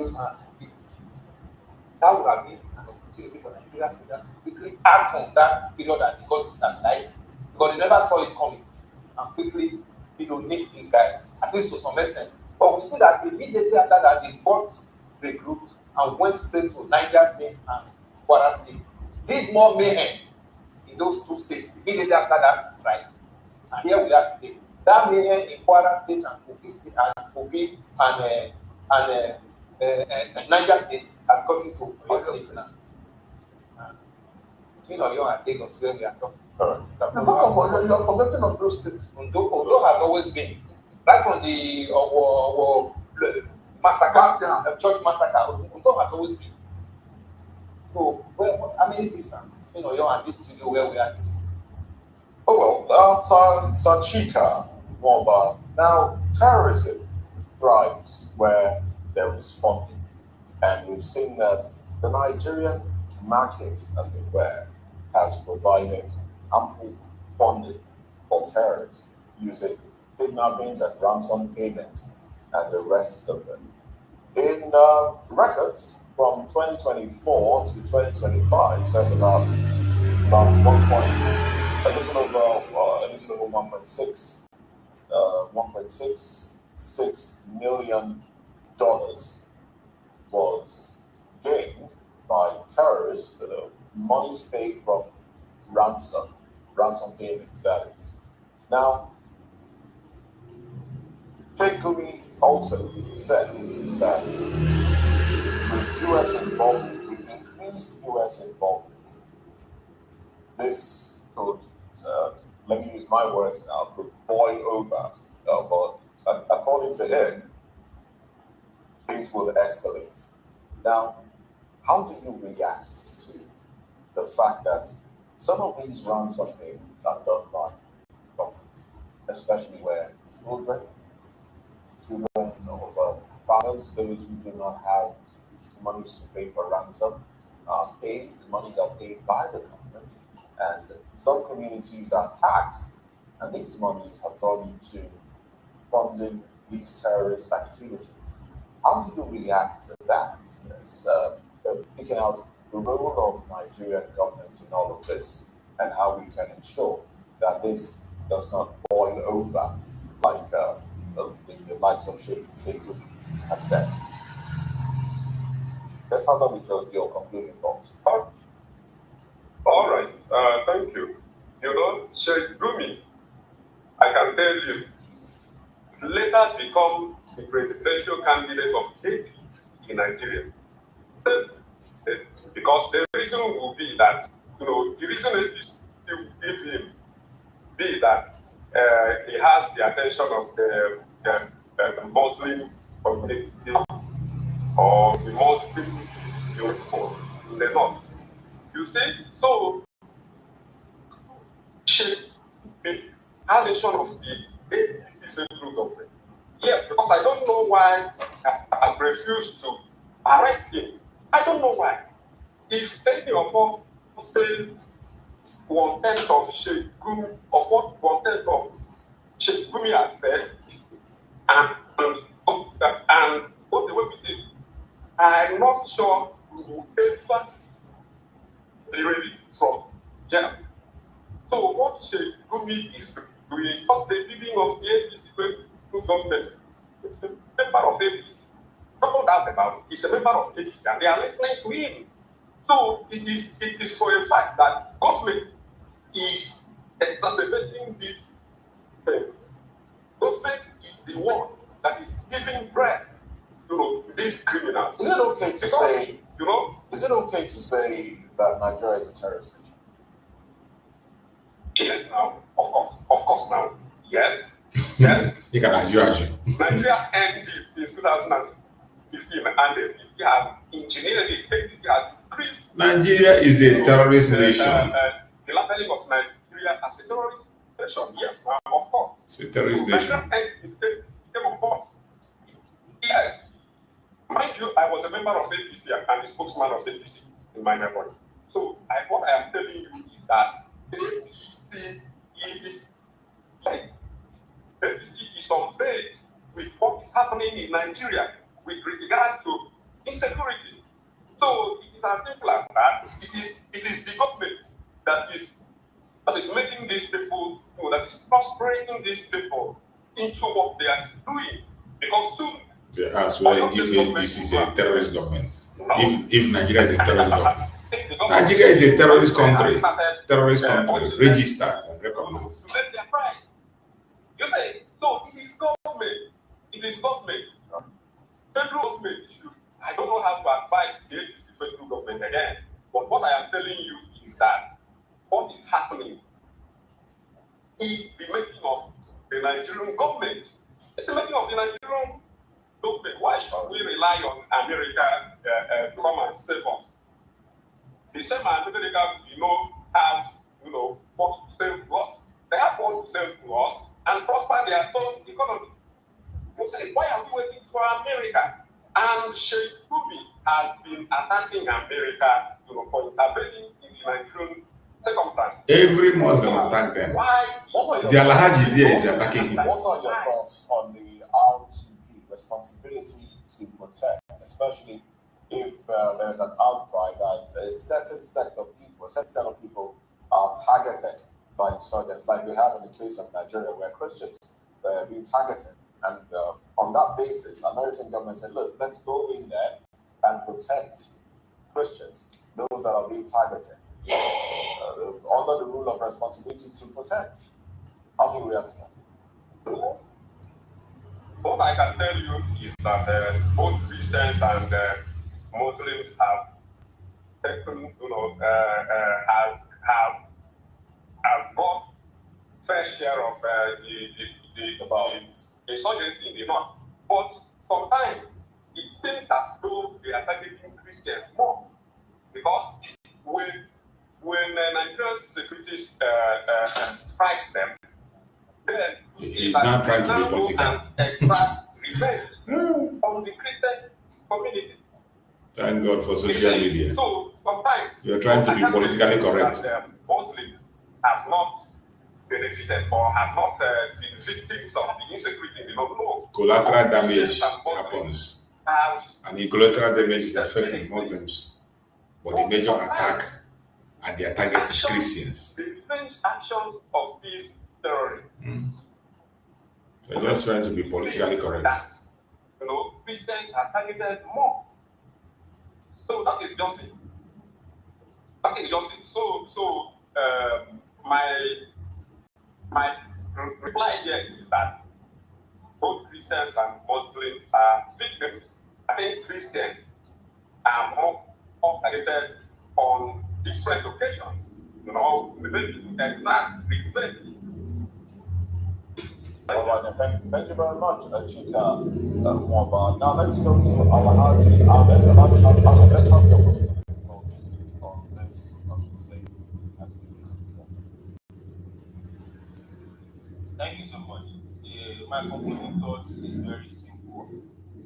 use hand and pay the kids. That would have been an opportunity for Nigeria soldiers to quickly act on that period that they got destabilized because they never saw it coming and quickly need these guys, at least to some extent. But we see that immediately after that they got regrouped and went straight to Niger State and Kwara State. Did more mayhem in those two states immediately after that strike. And here we are today. That mayhem in Kwara State and Kogi State and Kogi and Niger State has gotten to Oyo State now. Between Oyo and Lagos, where we are talking. You're forgetting on those states. Ondo has always been, right from the massacre, church massacre. Ondo has always been. So, how many distance between Oyo and this studio where we are? Oh well, Sachika, Moba. Now, terrorism thrives where there is funding, and we've seen that the Nigerian market, as it were, has provided ample funding for terrorists using kidnappings and ransom payments and the rest of them. In records from 2024 to 2025, says about 1.66 million dollars was gained by terrorists, monies paid from ransom payments, that is. Now, Kate Gumi also said that with US involvement, with increased US involvement, this could, let me use my words now, could boil over. But according to him, things will escalate. Now, how do you react to the fact that some of these ransom payments are done by government, especially where children of fathers, those who do not have money to pay for ransom, the monies are paid by the government, and some communities are taxed, and these monies have gone into funding these terrorist activities. How do you react to that? Yes, picking out the role of Nigerian government in all of this, and how we can ensure that this does not boil over like the likes of Sheikh Gumi has said. Let's start with your concluding thoughts. All right, thank you. Sheikh Gumi, I can tell you, later become the presidential candidate of APC in Nigeria. Because the reason will be that, the reason APC will give him be that he has the attention of the Muslim community or the Muslim youth in the north. You see, so Sheikh has a shot of the APC group of them. Yes, because I don't know why I've refused to arrest him. I don't know why. if any of us says 1/10 of Sheikh Gumi, of what 1/10 of Sheikh Gumi has said, and what the way we did, I'm not sure we will ever be released from jail. So what Sheikh Gumi is doing, because the leading of the APC government, is a member of APC. No doubt about it. He's a member of APC, and they are listening to him. So it is for a fact that government is exacerbating this thing. Government is the one that is giving bread to these criminals. Is it okay to say? Is it okay to say that Nigeria is a terrorist nation? Yes, now, of course, now, yes. You can Nigeria. Nigeria ended this in 2015, and the APC has engineered it. APC has increased. Nigeria is a terrorist nation. The labeling of Nigeria as a terrorist nation, yes, now, of course. It's a terrorist nation. Nigeria came on board. Yes. Mind you, I was a member of APC and the spokesman of APC in my memory. So what I am telling you is that APC is late. APC is on bed with what is happening in Nigeria with regard to insecurity. So it is as simple as that. It is the government that is making these people, that is prospering these people into what they are doing. Because soon they ask whether if this is a terrorist government. No. If Nigeria is a terrorist government. Nigeria is a terrorist country. Registered and recognized. To make their pride. You say, so it is government. It is government. Federal government. I don't know how to advise the APC federal government again. But what I am telling you is that what is happening is the making of the Nigerian government. It's the making of the Nigerian government. Why should we rely on America to come and save us? The same America, have, what to save to us. They have what to save to us and prosper their own economy. You say, why are we waiting for America? And Sheikh Gumi has been attacking America, for intervening in the Nigerian circumstance. Every Muslim attack them. The Alhaji there is attacking him. What are your thoughts on the R2P responsibility to protect, especially if there's an outcry that a certain set of people are targeted by insurgents, like we have in the case of Nigeria, where Christians are being targeted. And on that basis, American government said, look, let's go in there and protect Christians, those that are being targeted, under the rule of responsibility to protect. How do you react to that? What I can tell you is that both Christians and Muslims have taken, have got fair share of the violence. Insurgency in the north. But sometimes it seems as though they are targeting Christians more. Because when Nigerian security strikes them, then he's not trying to be political. Revenge on the Christian community. Thank God for social media. So sometimes you're trying to be politically correct. Muslims have not benefited or have not been victims of the insecurity. They don't know. Collateral damage happens. And the collateral damage is affecting Muslims. But the major attack and their target is Christians. The revenge actions of these terrorists. They're just trying to be politically correct. That, Christians are targeted more. So that is just it. That is just it. So my reply here is that both Christians and Muslims are victims. I think Christians are more targeted on different occasions. Maybe exact revenge. All right, thank you very much, Chika Mwaba. Now let's go to Alhaji Ahmed. Let's have your thoughts on this. Thank you so much. My concluding thoughts is very simple.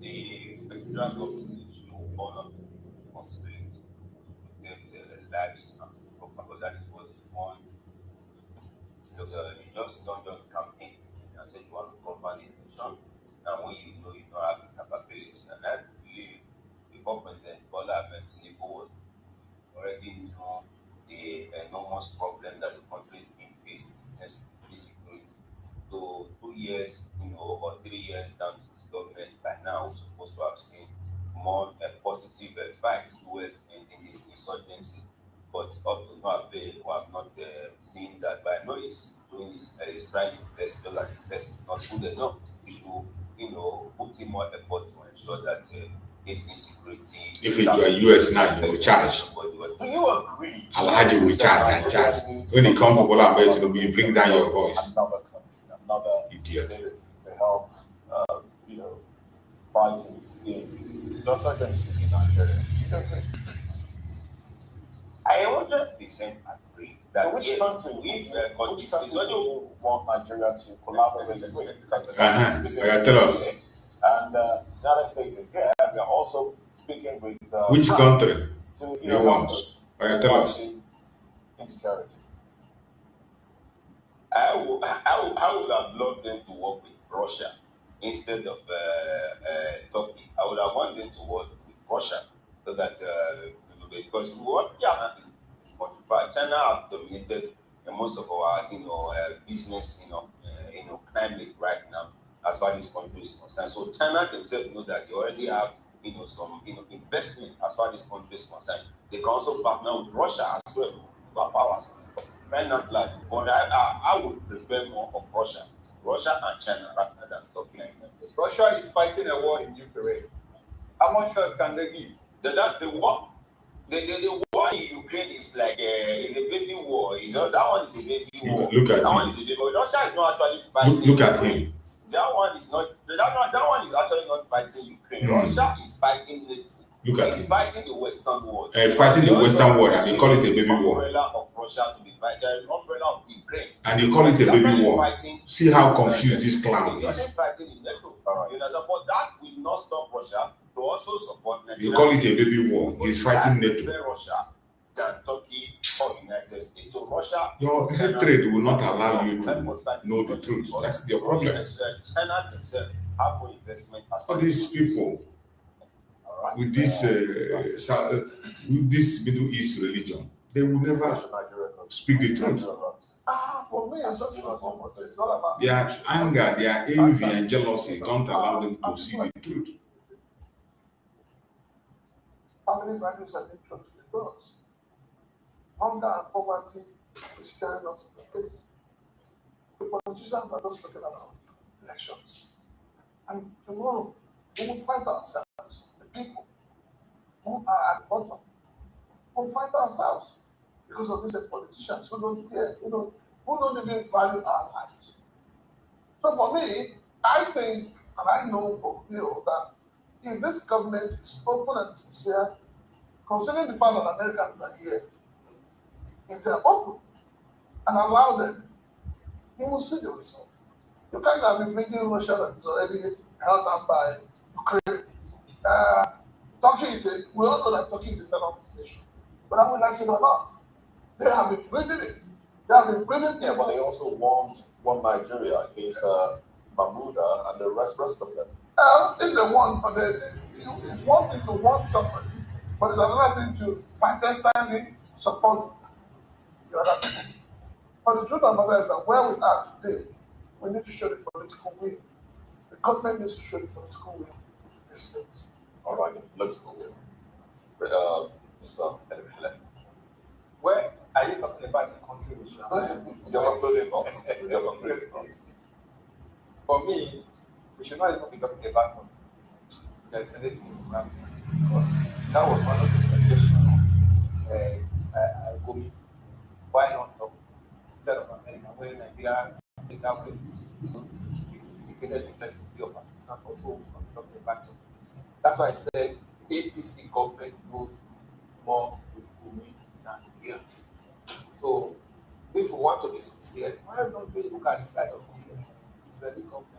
The federal government should honor the possibility to protect lives and proper, that is what is one. Because you just don't just come in and say you want to govern a nation, and when you know you don't have the capability. And I believe before President Bola Ahmed Tinubu was already know the enormous problem that the country is being faced with insecurity. So 2 years, or 3 years down to this government, by now we're supposed to have seen more positive fights towards ending this insurgency. But up to no avail, we have not seen that. But I know he's doing this, he's trying his best, just like the test is not good enough. We should, put in more effort to ensure that this insecurity. If it were US now, you will charge. Do you agree? Alhaji will charge and charge. When it comes to Bola Ahmed Tinubu, you bring down your voice. Another country, another Idiot. ability to help, fighting it's not against in Nigeria. You don't agree? I 100% agree that Which yes, country? Which country do you want Nigeria to collaborate with? Because Tell us. And the United States is there. We are also speaking with Which country to you want? Tell us. Insecurity. I would have loved them to work with Russia instead of Turkey. I would have wanted them to work with Russia so that because what China is multiplied. China have dominated most of our business climate right now as far as this country is concerned. So China themselves know that they already have some investment as far as this country is concerned. They can also partner with Russia as well for powers. Right now, but I would prefer more of Russia and China rather than Turkey and United States. Russia is fighting a war in Ukraine. How much help can they give? The war. The war in Ukraine is like a baby war. That one is a baby war. Look at that him. One is a baby war. Russia is not actually fighting. Look at him. That one is not. That one is actually not fighting Ukraine. Russia is fighting NATO. Look at It's him. fighting the Western world. Fighting the Western world, and they call it a baby war. Umbrella of Russia to be fighting. The umbrella of Ukraine. And you call it a baby war. Fighting, See how confused this clown You're is. fighting in NATO. But that will not stop Russia to also support Nigeria. You call it a baby war. He's fighting I NATO. prefer Russia than Turkey or United States. So Russia. Your hatred will not allow you to know the truth. That's your problem. China themselves have more investment. All these people with this with this Middle East religion, they will never speak the truth. For me, it's just not it's not about Their anger, their envy and jealousy don't allow them to see the truth. Family values and interest with us. Hunger and poverty is staring us in the face. The politicians are just talking about elections. And tomorrow, we will fight ourselves. The people who are at the bottom will fight ourselves because of these politicians who don't care, who don't even value our lives. So for me, I think, and I know for real that if this government is open and sincere, considering the fact that Americans are here, if they're open and allow them, you will see the result. You can't be bringing Russia that is already held up by Ukraine. Turkey we all know that Turkey is a terrorist nation, but I would like it or not. They have been breathing it. They have been breathing it. Yeah, but they also won Nigeria against Bermuda and the rest of them. If they want, but it's one thing to want somebody, but it's another thing to clandestinely support the other people. But the truth of the matter is that where we are today, we need to show the political will. The government needs to show the political will in this state. All right, political will. Mr. Edwin. Where are you talking about the country which you are? For me, we should not even be talking about the Senate because that was one of the suggestions of Gomi. Why not talk instead of America, where Nigeria indicated interest of assistance also talking about it. That's why I said APC government would more with Gomi than here. So if we want to be sincere, why don't we look at the side of Gomi? Very complex.